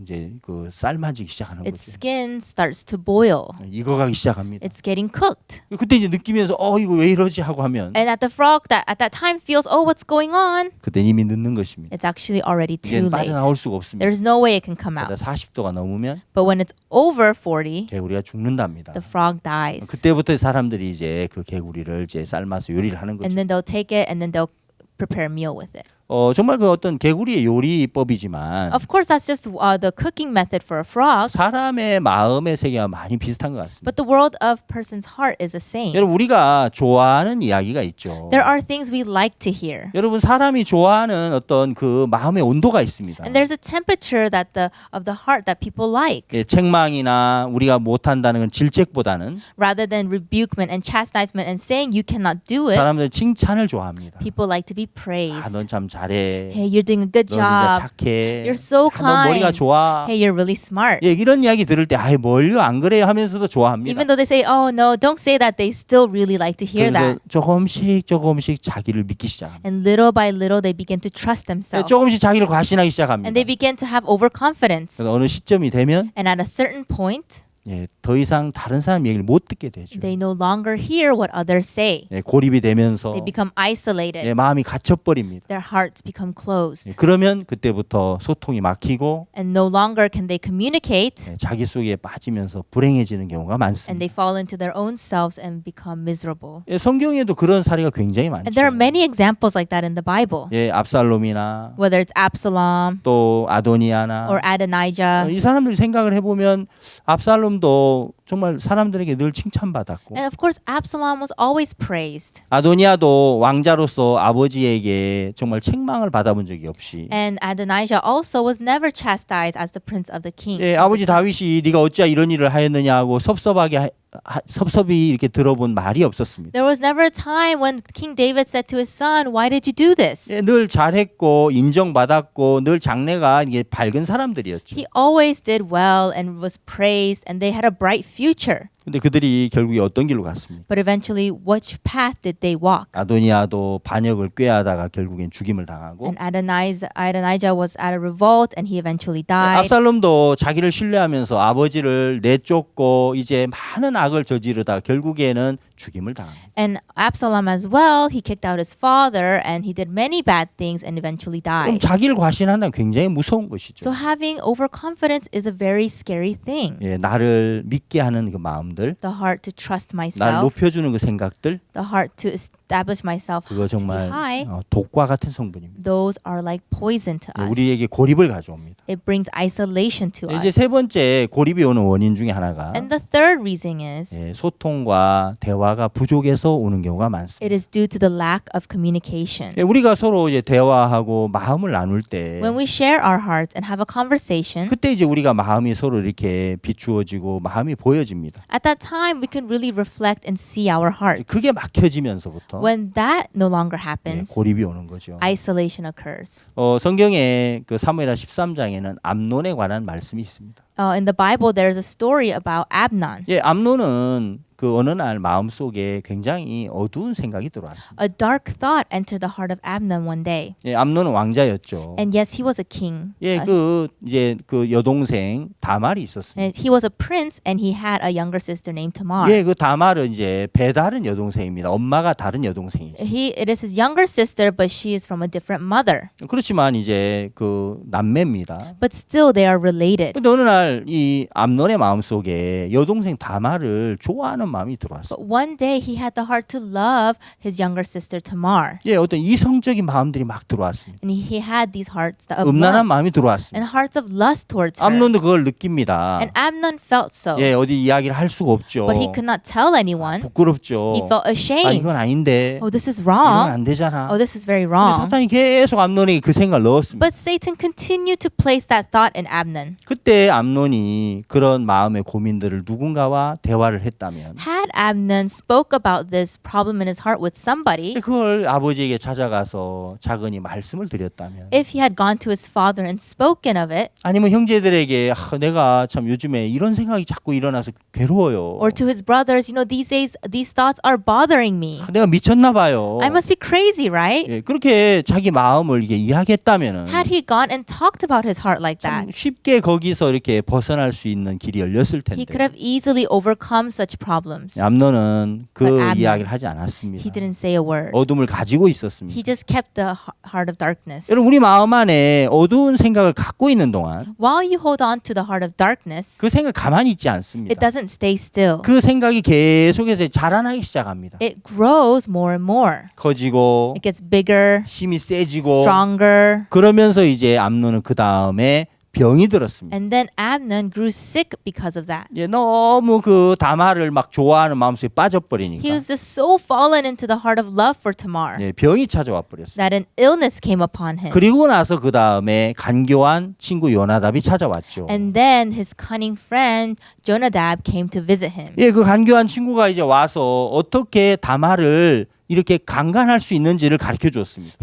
그 삶아지기 시작하는 its 거죠. skin starts to boil. 익어가기 시작합니다. It's getting cooked. 그때 이제 느끼면서 이거 왜 이러지 하고 하면 And at the frog that at that time feels, oh, what's going on? 그때 이미 늦는 것입니다. It's actually already too 이제 late. 빠져나올 수가 없습니다. There's no way it can come out. 40도가 넘으면 But when it's over 40, 개구리가 죽는답니다. the frog dies. 그때부터 사람들이 이제 그 개구리를 이제 삶아서 요리를 하는 거죠. And then they'll take it and then they'll prepare a meal with it. 정말 그 어떤 개구리의 요리법이지만 Of course, that's just the cooking method for a frog. 사람의 마음의 세계와 많이 비슷한 것 같습니다. But the world of person's heart is the same. 여러분 우리가 좋아하는 이야기가 있죠. There are things we like to hear. 여러분 사람이 좋아하는 어떤 그 마음의 온도가 있습니다. And there's a temperature of the heart that people like. 예, 책망이나 우리가 못한다는 건 질책보다는 Rather than rebukement and chastisement and saying you cannot do it, 사람들은 칭찬을 좋아합니다. people like to be praised. 넌 참 잘해. Hey, you're doing a good 너 진짜 job. 착해. You're so 너 머리가 kind. 좋아. Hey, you're really smart. 예, 이런 이야기 들을 때 뭘요 안 그래요 하면서도 좋아합니다. Even though they say, oh no, don't say that, they still really like to hear 그래서 that. 조금씩 자기를 믿기 시작합니다. And little by little, they begin to trust 예, themselves. 조금씩 자기를 과신하기 시작합니다. And they begin to have overconfidence. 그래서 어느 시점이 되면 And at a certain point, 예, 더 이상 다른 사람 얘기를 못 듣게 되죠. they no longer hear what others say. 예, 고립이 되면서 They become isolated. 예, 마음이 갇혀버립니다. Their hearts become 예, closed. 그러면 그때부터 소통이 막히고 And no longer can they communicate. 예, 자기 속에 빠지면서 불행해지는 경우가 And 많습니다. they fall into their own selves and become miserable. 예, 성경에도 그런 사례가 굉장히 많죠. And there are many examples like that in the Bible. 예, 압살롬이나 Whether it's Absalom 또 아도니아나 or Adonijah. 이 사람들 생각을 해보면 압살롬 압살롬도 정말 사람들에게 늘 칭찬받았고 And of course, Absalom was always praised. 아도니아도 왕자로서 아버지에게 정말 책망을 받아본 적이 없이 And Adonijah also was never chastised as the prince of the king. 예, 아버지 다윗이 네가 어찌 이런 일을 하였느냐 하고 섭섭이 이렇게 들어본 말이 없었습니다. There was never a time when King David said to his son, "Why did you do this?" 예, 늘 잘했고 인정받았고 늘 장래가 이게 밝은 사람들이었죠. He always did well and was praised, and they had a bright future. 근데 그들이 결국에 어떤 길로 갔습니까? But eventually, which path did they walk? 아도니아도 반역을 꾀하다가 결국엔 죽임을 당하고 And Adonijah was at a revolt, and he eventually died. 압살롬도 자기를 신뢰하면서 아버지를 내쫓고 이제 많은 악을 저지르다가 결국에는 죽임을 당합니다. And Absalom as well, he kicked out his father, and he did many bad things, and eventually 그럼 died. 자기를 과신한다는 굉장히 무서운 것이죠. So having overconfidence is a very scary thing. 예, 나를 믿게 하는 그 마음들, The heart to trust 날 myself, 높여주는 그 생각들, the heart to establish myself 그거 to be 정말 high. 독과 같은 성분입니다. Those are like poison to 예, us. 우리에게 고립을 가져옵니다. It brings isolation to 이제 us. 세 번째 고립이 오는 원인 중에 하나가 And the third reason is 예, 소통과 대화가 부족해서 오는 경우가 많습니다. it is due to the lack of communication. 예, 우리가 서로 이제 대화하고 마음을 나눌 때 When we share our hearts and have a conversation, 그때 이제 우리가 마음이 서로 이렇게 비추어지고 마음이 보여집니다. at that time we can really reflect and see our hearts. 그게 막혀지면서부터 When that no longer 예, happens, 고립이 오는 거죠. isolation occurs. 성경에 그 사무엘하 13장에는 암논에 관한 말씀이 있습니다. In the Bible, there's a story about Amnon. 예, 암논은 그 어느 날 마음속에 굉장히 어두운 생각이 들어왔습니다. A dark thought entered the heart of Amnon one day. 예, 암논은 왕자였죠. And yes, he was a king. 예, 그 이제 그 여동생 다말이 있었습니다. And he was a prince, and he had a younger sister named Tamar. 예, 그 다말은 이제 배다른 여동생입니다. 엄마가 다른 여동생이죠. It is his younger sister, but she is from a different mother. 그렇지만 이제 그 남매입니다. But still, they are related. 근데 어느 날 이 암논의 마음속에 여동생 다말을 좋아하는 마음이 들어왔어요. But one day, he had the heart to love his younger sister Tamar, 예, 어떤 이성적인 마음들이 막 들어왔습니다. and he had these hearts of 음란한 love 마음이 들어왔습니다. and hearts of lust towards her. 암논도 그걸 느낍니다. And Amnon felt so, 예, 어디 이야기를 할 수가 없죠. but he could not tell anyone. 부끄럽죠. He felt ashamed. 이건 아닌데. Oh, this is 이건 wrong. 안 되잖아. Oh, this is very 근데 wrong. 사탄이 계속 암논에게 그 생각을 넣었습니다. But Satan continued to place that thought in Amnon. 그때 암논이 그런 마음의 고민들을 누군가와 대화를 했다면 Had Amnon spoke about this problem in his heart with somebody, 그걸 아버지에게 찾아가서 작은이 말씀을 드렸다면 if he had gone to his father and spoken of it, 아니면 형제들에게 내가 참 요즘에 이런 생각이 자꾸 일어나서 괴로워요. or to his brothers, these days these thoughts are bothering me. 내가 미쳤나 봐요. I must be crazy, right? 예, 그렇게 자기 마음을 이게 이야기했다면은 Had he gone and talked about his heart like 참 that, 쉽게 거기서 이렇게 벗어날 수 있는 길이 열렸을 he could 텐데 have easily overcome such problems. 암논은 그 But Amnon, 이야기를 하지 않았습니다. He didn't say a word. 어둠을 가지고 있었습니다. He just kept the heart of darkness. 여러분 우리 마음 안에 어두운 생각을 갖고 있는 동안 While you hold on to the heart of darkness, 그 생각 가만히 있지 it 않습니다. doesn't stay still. 그 생각이 계속해서 자라나기 시작합니다. It grows more and more. 커지고 It gets bigger, 힘이 세지고 stronger. 그러면서 이제 암논은 그 다음에 병이 들었습니다. And then Amnon grew sick because of that. 예, 너무 그 다말을 막 좋아하는 마음속에 He 빠져버리니까 was just so fallen into the heart of love for Tamar 예, 병이 찾아와 버렸어요. that an illness came upon him. 그리고 나서 그 다음에 간교한 친구 요나답이 찾아왔죠. And then his cunning friend Jonadab came to visit him. 예, 그 간교한 친구가 이제 와서 어떻게 다말을 이렇게 강간할 수 있는지를 가르쳐 줬습니다.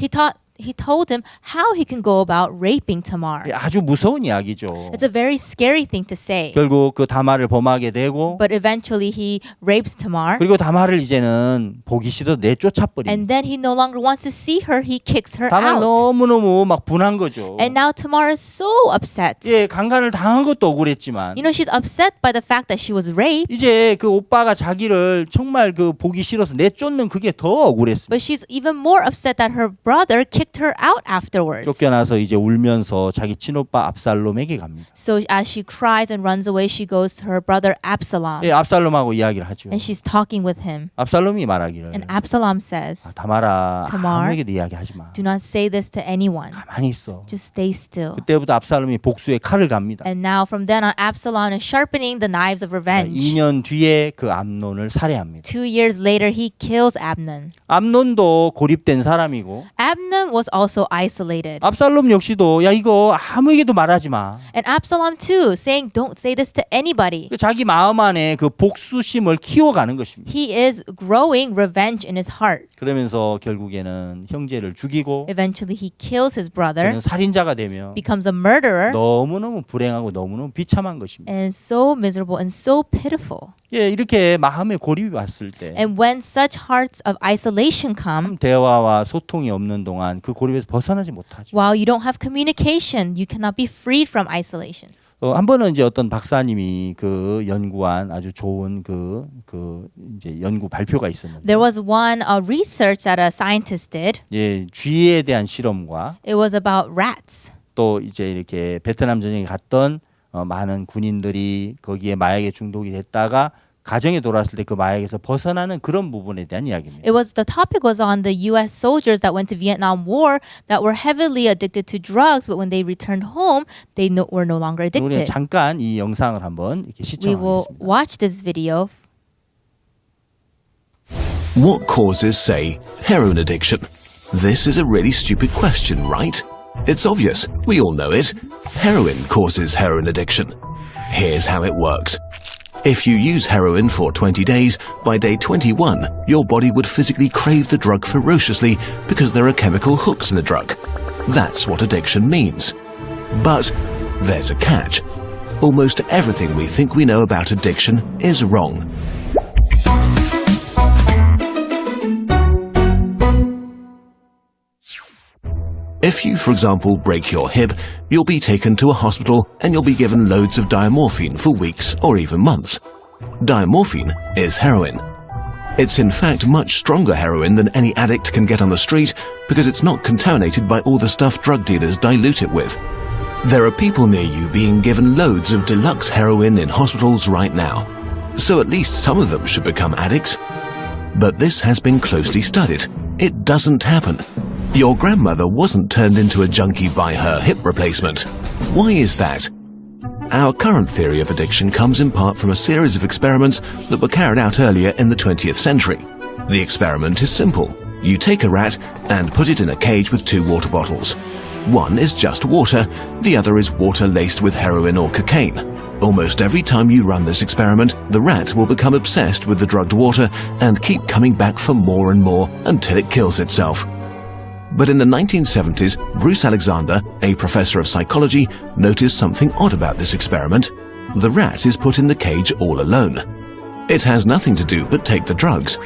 He told him how he can go about raping Tamar. 예, 아주 무서운 이야기죠. It's a very scary thing to say. 결국 그 다말을 범하게 되고 But eventually he rapes Tamar. 그리고 다말을 이제는 보기 싫어 내쫓아 버립니다. And then he no longer wants to see her. He kicks her 다말 out. 너무너무 막 분한 거죠. And now Tamar is so upset. 예, 강간을 당한 것도 억울했지만 She's upset by the fact that she was raped. 이제 그 오빠가 자기를 정말 그 보기 싫어서 내쫓는 그게 더 억울했습니다. But she's even more upset that her brother kicked kicked her out afterwards. 쫓겨나서 이제 울면서 자기 친오빠 압살롬에게 갑니다. So as she cries and runs away, she goes to her brother Absalom. 예, 압살롬하고 이야기를 하죠. And she's talking with him. 압살롬이 말하기를 And Absalom says, 다말아 Tamar, 아무에게도 이야기하지 마. do not say this to anyone. 가만히 있어. Just stay still. 그때부터 압살롬이 복수의 칼을 갑니다. And now from then on, Absalom is sharpening the knives of revenge. 2년 뒤에 그 암논을 살해합니다. 2 years later, he kills Amnon. 암논도 고립된 사람이고 Amnon was also isolated. 압살롬 역시도 야 이거 아무에게도 말하지 마. And Absalom too, saying, don't say this to anybody. 자기 마음 안에 그 복수심을 키워가는 것입니다. He is growing revenge in his heart. 그러면서 결국에는 형제를 죽이고 Eventually, he kills his brother, 그는 살인자가 되며 becomes a murderer, 너무너무 불행하고 너무너무 비참한 것입니다. and so miserable and so pitiful. 예, 이렇게 마음의 고립이 왔을 때 And when such hearts of isolation come, 대화와 소통이 없는 동안 그 고립에서 벗어나지 못하죠. while you don't have communication, you cannot be freed from isolation. 한 번은 이제 어떤 박사님이 그 연구한 아주 좋은 그 이제 연구 발표가 있었는데, There was one research that a scientist did. 예, 쥐에 대한 실험과 It was about rats. 또 이제 이렇게 베트남 전쟁에 갔던 많은 군인들이 거기에 마약에 중독이 됐다가 가정에 돌아왔을 때 그 마약에서 벗어나는 그런 부분에 대한 이야기입니다. It was the topic was on the U.S. soldiers that went to Vietnam War that were heavily addicted to drugs, but when they returned home, they were no longer 우리는 addicted. 잠깐 이 영상을 한번 이렇게 We will 시청하겠습니다. watch this video. What causes, say, heroin addiction? This is a really stupid question, right? It's obvious. We all know it. Heroin causes heroin addiction. Here's how it works. If you use heroin for 20 days, by day 21, your body would physically crave the drug ferociously because there are chemical hooks in the drug. That's what addiction means. But there's a catch. Almost everything we think we know about addiction is wrong. If you, for example, break your hip, you'll be taken to a hospital and you'll be given loads of diamorphine for weeks or even months. Diamorphine is heroin. It's in fact much stronger heroin than any addict can get on the street because it's not contaminated by all the stuff drug dealers dilute it with. There are people near you being given loads of deluxe heroin in hospitals right now. So at least some of them should become addicts. But this has been closely studied. It doesn't happen. Your grandmother wasn't turned into a junkie by her hip replacement. Why is that? Our current theory of addiction comes in part from a series of experiments that were carried out earlier in the 20th century. The experiment is simple. You take a rat and put it in a cage with 2 water bottles. One is just water, the other is water laced with heroin or cocaine. Almost every time you run this experiment, the rat will become obsessed with the drugged water and keep coming back for more and more until it kills itself. But in the 1970s, Bruce Alexander, a professor of psychology, noticed something odd about this experiment. The rat is put in the cage all alone. It has nothing to do but take the drugs.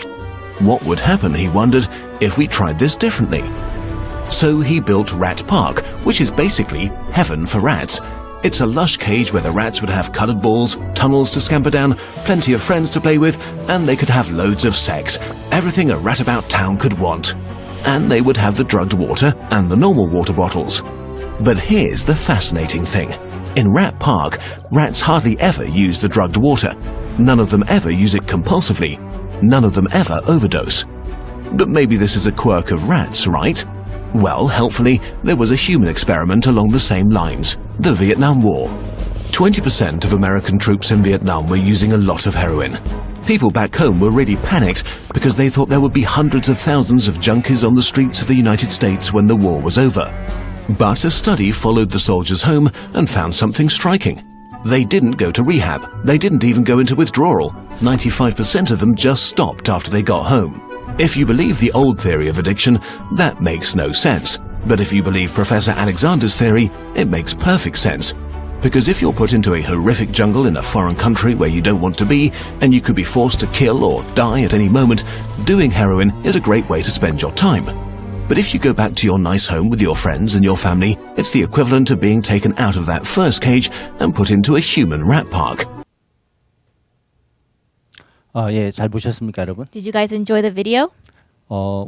What would happen, he wondered, if we tried this differently? So he built Rat Park, which is basically heaven for rats. It's a lush cage where the rats would have coloured balls, tunnels to scamper down, plenty of friends to play with, and they could have loads of sex. Everything a rat about town could want. And they would have the drugged water and the normal water bottles. But here's the fascinating thing. In Rat Park, rats hardly ever use the drugged water. None of them ever use it compulsively. None of them ever overdose. But maybe this is a quirk of rats, right? Well, helpfully, there was a human experiment along the same lines, the Vietnam War. 20% of American troops in Vietnam were using a lot of heroin. People back home were really panicked because they thought there would be hundreds of thousands of junkies on the streets of the United States when the war was over. But a study followed the soldiers home and found something striking. They didn't go to rehab. They didn't even go into withdrawal. 95% of them just stopped after they got home. If you believe the old theory of addiction, that makes no sense. But if you believe Professor Alexander's theory, it makes perfect sense. Because if you're put into a horrific jungle in a foreign country where you don't want to be, and you could be forced to kill or die at any moment, doing heroin is a great way to spend your time. But if you go back to your nice home with your friends and your family, it's the equivalent of being taken out of that first cage and put into a human rat park. 예, 잘 보셨습니까, 여러분? Did you guys enjoy the video?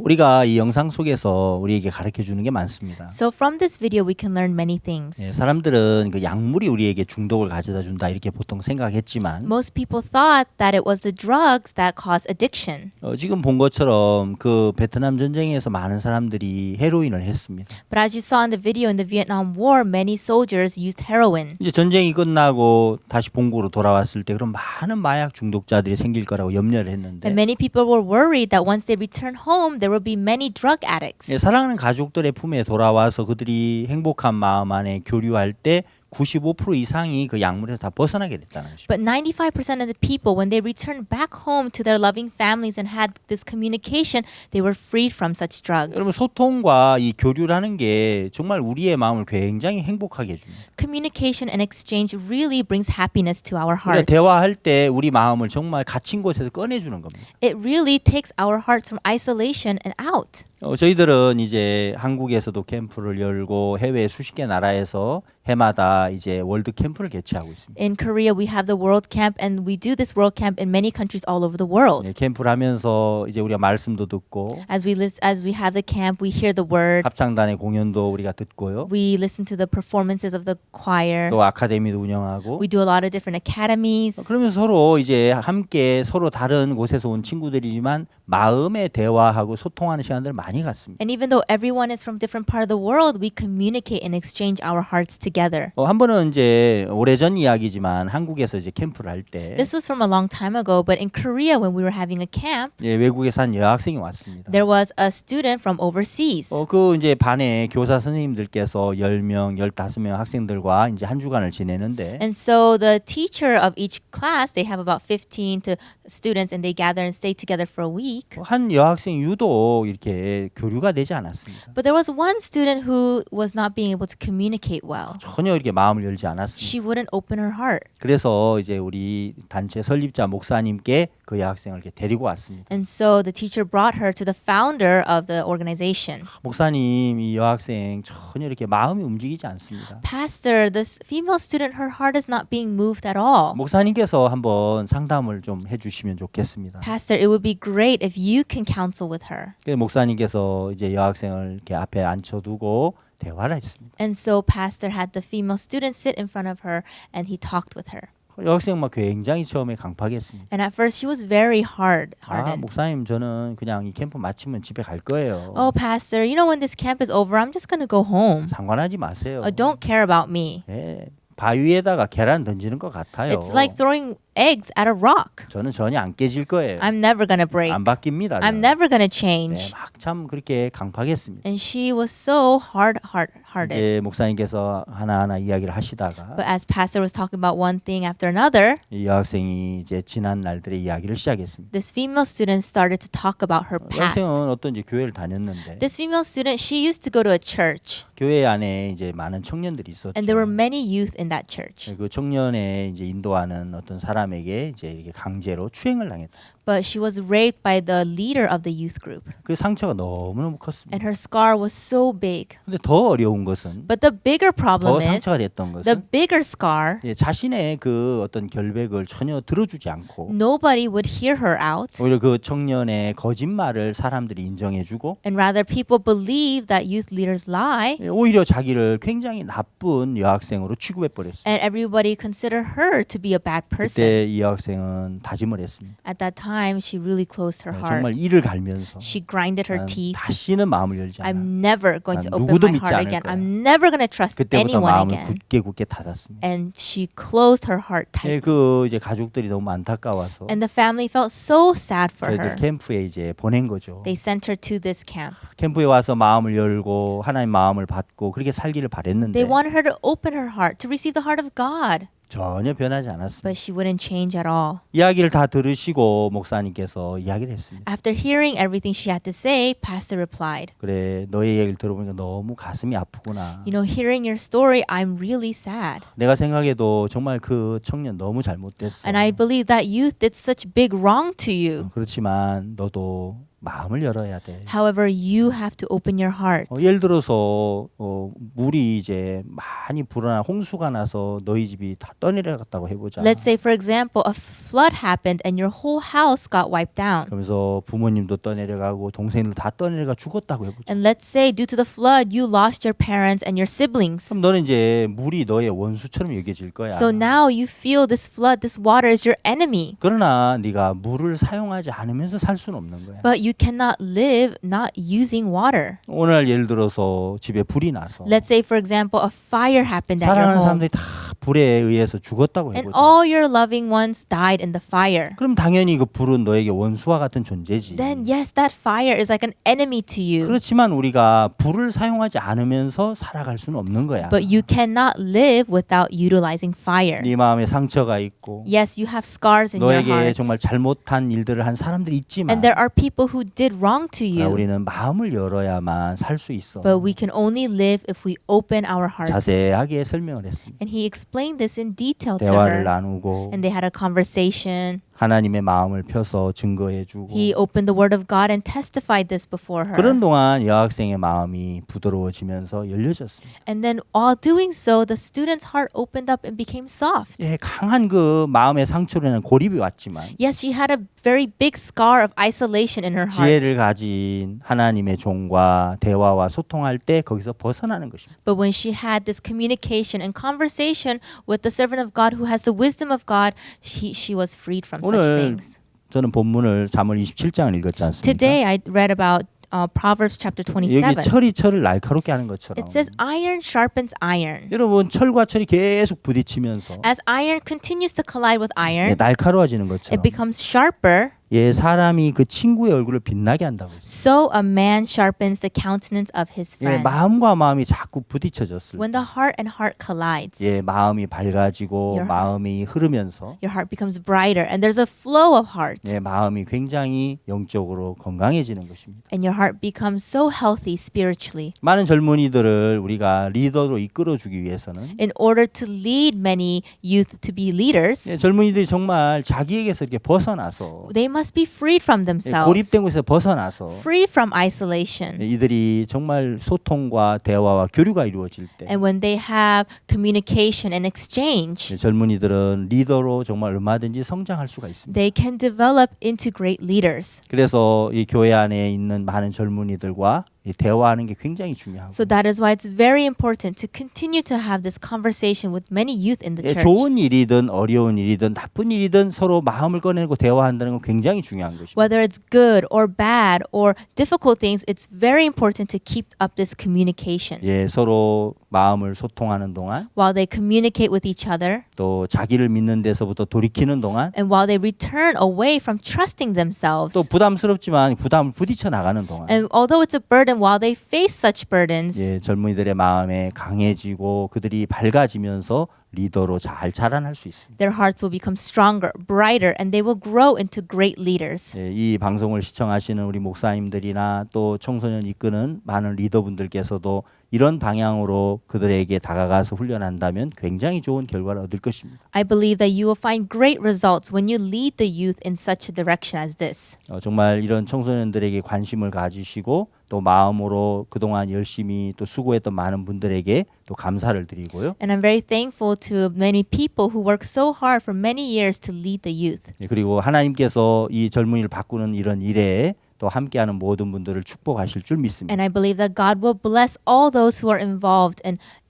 우리가 이 영상 속에서 우리에게 가르쳐 주는 게 많습니다. So from this video, we can learn many things. 예, 사람들은 그 약물이 우리에게 중독을 가져다 준다 이렇게 보통 생각했지만 Most people thought that it was the drugs that caused addiction. 지금 본 것처럼 그 베트남 전쟁에서 많은 사람들이 헤로인을 했습니다. But as you saw in the video, in the Vietnam War, many soldiers used heroin. 이제 전쟁이 끝나고 다시 본국으로 돌아왔을 때 그런 많은 마약 중독자들이 생길 거라고 염려를 했는데 And many people were worried that once they returned home, there would be many drug addicts. 예, 사랑하는 가족들의 품에 돌아와서 그들이 행복한 마음 안에 교류할 때 95% 이상이 그 약물에서 다 벗어나게 됐다는 것입니다. But 95% of the people, when they returned back home to their loving families and had this communication, they were freed from such drugs. 여러분 소통과 이 교류라는 게 정말 우리의 마음을 굉장히 행복하게 해줍니다. Communication and exchange really brings happiness to our 우리가 hearts. 대화할 때 우리 마음을 정말 갇힌 곳에서 꺼내주는 겁니다. It really takes our hearts from isolation and out. 저희들은 이제 한국에서도 캠프를 열고 해외 수십 개 나라에서 해마다 이제 월드 캠프를 개최하고 있습니다. In Korea, we have the World Camp, and we do this World Camp in many countries all over the world. 네, 캠프를 하면서 이제 우리가 말씀도 듣고 As we have the camp, we hear the word. 합창단의 공연도 우리가 듣고요. We listen to the performances of the choir. 또 아카데미도 운영하고 We do a lot of different academies. 그러면서 서로 이제 함께 서로 다른 곳에서 온 친구들이지만 마음의 대화하고 소통하는 시간들을 많이 갖습니다. And even though everyone is from different part of the world, we communicate and exchange our hearts together. 한 번은 이제 오래전 이야기지만 한국에서 이제 캠프를 할 때 This was from a long time ago, but in Korea, when we were having a camp, 외국에서 한 여학생이 왔습니다. there was a student from overseas. 그 이제 반에 교사 선생님들께서 10명, 15명 학생들과 이제 한 주간을 지내는데 And so the teacher of each class, they have about 15 to students, and they gather and stay together for a week. 한 여학생 유독 이렇게 교류가 되지 않았습니다. But there was one student who was not being able to communicate well. 전혀 이렇게 마음을 열지 않았습니다. She wouldn't open her heart. 그래서 이제 우리 단체 설립자 목사님께 그 여학생을 이렇게 데리고 왔습니다. And so the teacher brought her to the founder of the organization. 목사님, 이 여학생 전혀 이렇게 마음이 움직이지 않습니다. Pastor, this female student, her heart is not being moved at all. 목사님께서 한번 상담을 좀 해주시면 좋겠습니다. Pastor, it would be great if you can counsel with her. 그래서 목사님께서 이제 여학생을 이렇게 앞에 앉혀두고 대화를 했습니다. And so pastor had the female student sit in front of her and he talked with her. 여학생 막 굉장히 처음에 강팍했습니다. And at first she was very hard-hearted. 목사님 저는 그냥 이 캠프 마치면 집에 갈 거예요. Oh, pastor, you know when this camp is over, I'm just going to go home. 상관하지 마세요. Don't care about me. 예, 바위에다가 계란 던지는 것 같아요. It's like throwing eggs at a rock. 저는 전혀 안 깨질 거예요. I'm never going to break. 안 바뀝니다. I'm 저는. never going to 네, change. 막 참 그렇게 강팍했습니다. And she was so hard-hearted. 이제 목사님께서 하나하나 이야기를 하시다가 But as pastor was talking about one thing after another, 이 여학생이 이제 지난 날들의 이야기를 시작했습니다. this female student started to talk about her past. 여학생은 어떤 이제 교회를 다녔는데 This female student, she used to go to a church, 교회 안에 이제 많은 청년들이 있었죠. and there were many youth in that church. 그 청년에 이제 인도하는 어떤 사람에게 이제 이렇게 강제로 추행을 당했다. But she was raped by the leader of the youth group, 그 상처가 너무너무 컸습니다. and her scar was so big. 근데 더 어려운 것은 But the bigger 더 problem is, 상처가 됐던 the 것은 bigger scar, 예, 자신의 그 어떤 결백을 전혀 들어주지 않고 nobody would hear her out, 오히려 그 청년의 거짓말을 사람들이 인정해주고 and rather people believe that youth leaders lie, 예, 오히려 자기를 굉장히 나쁜 여학생으로 취급해 버렸어요. and everybody consider her to be a bad person. 그때 이 여학생은 다짐을 했습니다. At that time, she really closed her 예, heart. 정말 이를 갈면서 She grinded her 난 teeth. 다시는 마음을 열지 않아. I'm never going to 난 open 누구도 my 믿지 heart 않을 again. 거야. I'm never going to trust 그때부터 anyone 마음을 again. 굳게 닫았습니다. And she closed her heart 예, tight. 그 이제 가족들이 너무 안타까워서 And the family felt so sad for 저희들 her. 캠프에 이제 보낸 거죠. They sent her to this camp. 캠프에 와서 마음을 열고 하나님 마음을 받고 그렇게 살기를 바랬는데 They wanted her to open her heart, to receive the heart of God. 전혀 변하지 않았습니다. But she wouldn't change at all. 이야기를 다 들으시고 목사님께서 이야기를 했습니다. After hearing everything she had to say, Pastor replied, 그래, 너의 얘기를 들어보니까 너무 가슴이 아프구나. You know, hearing your story, I'm really sad. 내가 생각해도 정말 그 청년 너무 잘못됐어. And I believe that youth did such big wrong to you. 그렇지만 너도 마음을 열어야 돼. However, you have to open your heart. 예를 들어서 물이 이제 많이 불어나 홍수가 나서 너희 집이 다 떠내려갔다고 해보자. Let's say, for example, a flood happened and your whole house got wiped out. 그러면서 부모님도 떠내려가고 동생들 다 떠내려가 죽었다고 해보자. And let's say, due to the flood, you lost your parents and your siblings. 그럼 너는 이제 물이 너의 원수처럼 여겨질 거야. So now you feel this flood, this water is your enemy. 그러나 네가 물을 사용하지 않으면서 살 수는 없는 거야. But you cannot live not using water. 오늘 예를 들어서 집에 불이 나서 Let's say, for example, a fire happened at your 사랑하는 home. 사람들이 다 불에 의해서 죽었다고 And 해보자. all your loving ones died in the fire. 그럼 당연히 그 불은 너에게 원수와 같은 존재지. Then yes, that fire is like an enemy to you. 그렇지만 우리가 불을 사용하지 않으면서 살아갈 수는 없는 거야. But you cannot live without utilizing fire. 네 마음에 상처가 있고 Yes, you have scars in your 너에게 heart. 정말 잘못한 일들을 한 사람들이 있지만 And there are people who did wrong to you. 우리는 마음을 열어야만 살 수 있어. But we can only live if we open our hearts. 자세하게 설명을 했습니다. And he explained this in detail to 대화를 her. 나누고 And they had a conversation. 하나님의 마음을 펴서 증거해주고 He opened the word of God and testified this before her. 그런 동안 여학생의 마음이 부드러워지면서 열려졌습니다. And then while doing so, the student's heart opened up and became soft. 예, 강한 그 마음의 상처로는 고립이 왔지만 Yes, she had a very big scar of isolation in her heart. 지혜를 가진 하나님의 종과 대화와 소통할 때 거기서 벗어나는 것입니다. But when she had this communication and conversation with the servant of God who has the wisdom of God, she was freed from such 오늘 things. 저는 본문을 잠언 27장을 읽었지 않습니까? Today I read about Proverbs chapter 여기 27. 철이 철을 날카롭게 하는 것처럼 It says iron sharpens iron. 여러분 철과 철이 계속 부딪히면서 As iron continues to collide with iron, 날카로워지는 it 것처럼 becomes sharper. 예, 사람이 그 친구의 얼굴을 빛나게 한다고 했어요. So a man sharpens the countenance of his 예, friend. 마음과 마음이 자꾸 부딪혀졌을 When 때 the heart and heart collides, 예, 마음이 밝아지고 Your 마음이 흐르면서 your heart becomes brighter and there's a flow of heart. 예, 마음이 굉장히 영적으로 건강해지는 것입니다. And your heart becomes so healthy spiritually. 많은 젊은이들을 우리가 리더로 이끌어주기 위해서는 In order to lead many youth to be leaders, 예, 젊은이들이 정말 자기에게서 이렇게 벗어나서 they must be freed from 예, themselves, 고립된 곳에서 벗어나서 free from isolation. 예, 이들이 정말 소통과 대화와 교류가 이루어질 때 And when they have communication and exchange, 예, 젊은이들은 리더로 정말 얼마든지 성장할 수가 있습니다. they can develop into great leaders. 그래서 이 교회 안에 있는 많은 젊은이들과 이 대화하는 게 굉장히 중요하고 So that is why it's very important to continue to have this conversation with many youth in the 예, church. 좋은 일이든 어려운 일이든 나쁜 일이든 서로 마음을 꺼내고 대화한다는 건 굉장히 중요한 것입니다. Whether it's good or bad or difficult things, it's very important to keep up this communication. 예, 서로 마음을 소통하는 동안 While they communicate with each other 또 자기를 믿는 데서부터 돌이키는 동안 and while they return away from trusting themselves. 또 부담스럽지만 부담을 부딪혀 나가는 동안 And although it's a burden, while they face such burdens, 예, 젊은이들의 마음에 강해지고 그들이 밝아지면서 리더로 잘 자라날 수 있습니다. their hearts will become stronger, brighter, and they will grow into great leaders. 예, 이 방송을 시청하시는 우리 목사님들이나 또 청소년 이끄는 많은 리더분들께서도 이런 방향으로 그들에게 다가가서 훈련한다면 굉장히 좋은 결과를 얻을 것입니다. I believe that you will find great results when you lead the youth in such a direction as this. 정말 이런 청소년들에게 관심을 가지시고 또 마음으로 그동안 열심히 또 수고했던 많은 분들에게 또 감사를 드리고요. And I'm very thankful to many people who worked so hard for many years to lead the youth. 예, 그리고 하나님께서 이 젊은이를 바꾸는 이런 일에 또 함께하는 모든 분들을 축복하실 줄 믿습니다. And I believe that God will bless all those who are involved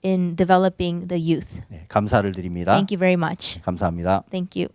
in developing the youth. 네, 감사를 드립니다. Thank you very much. 감사합니다. Thank you.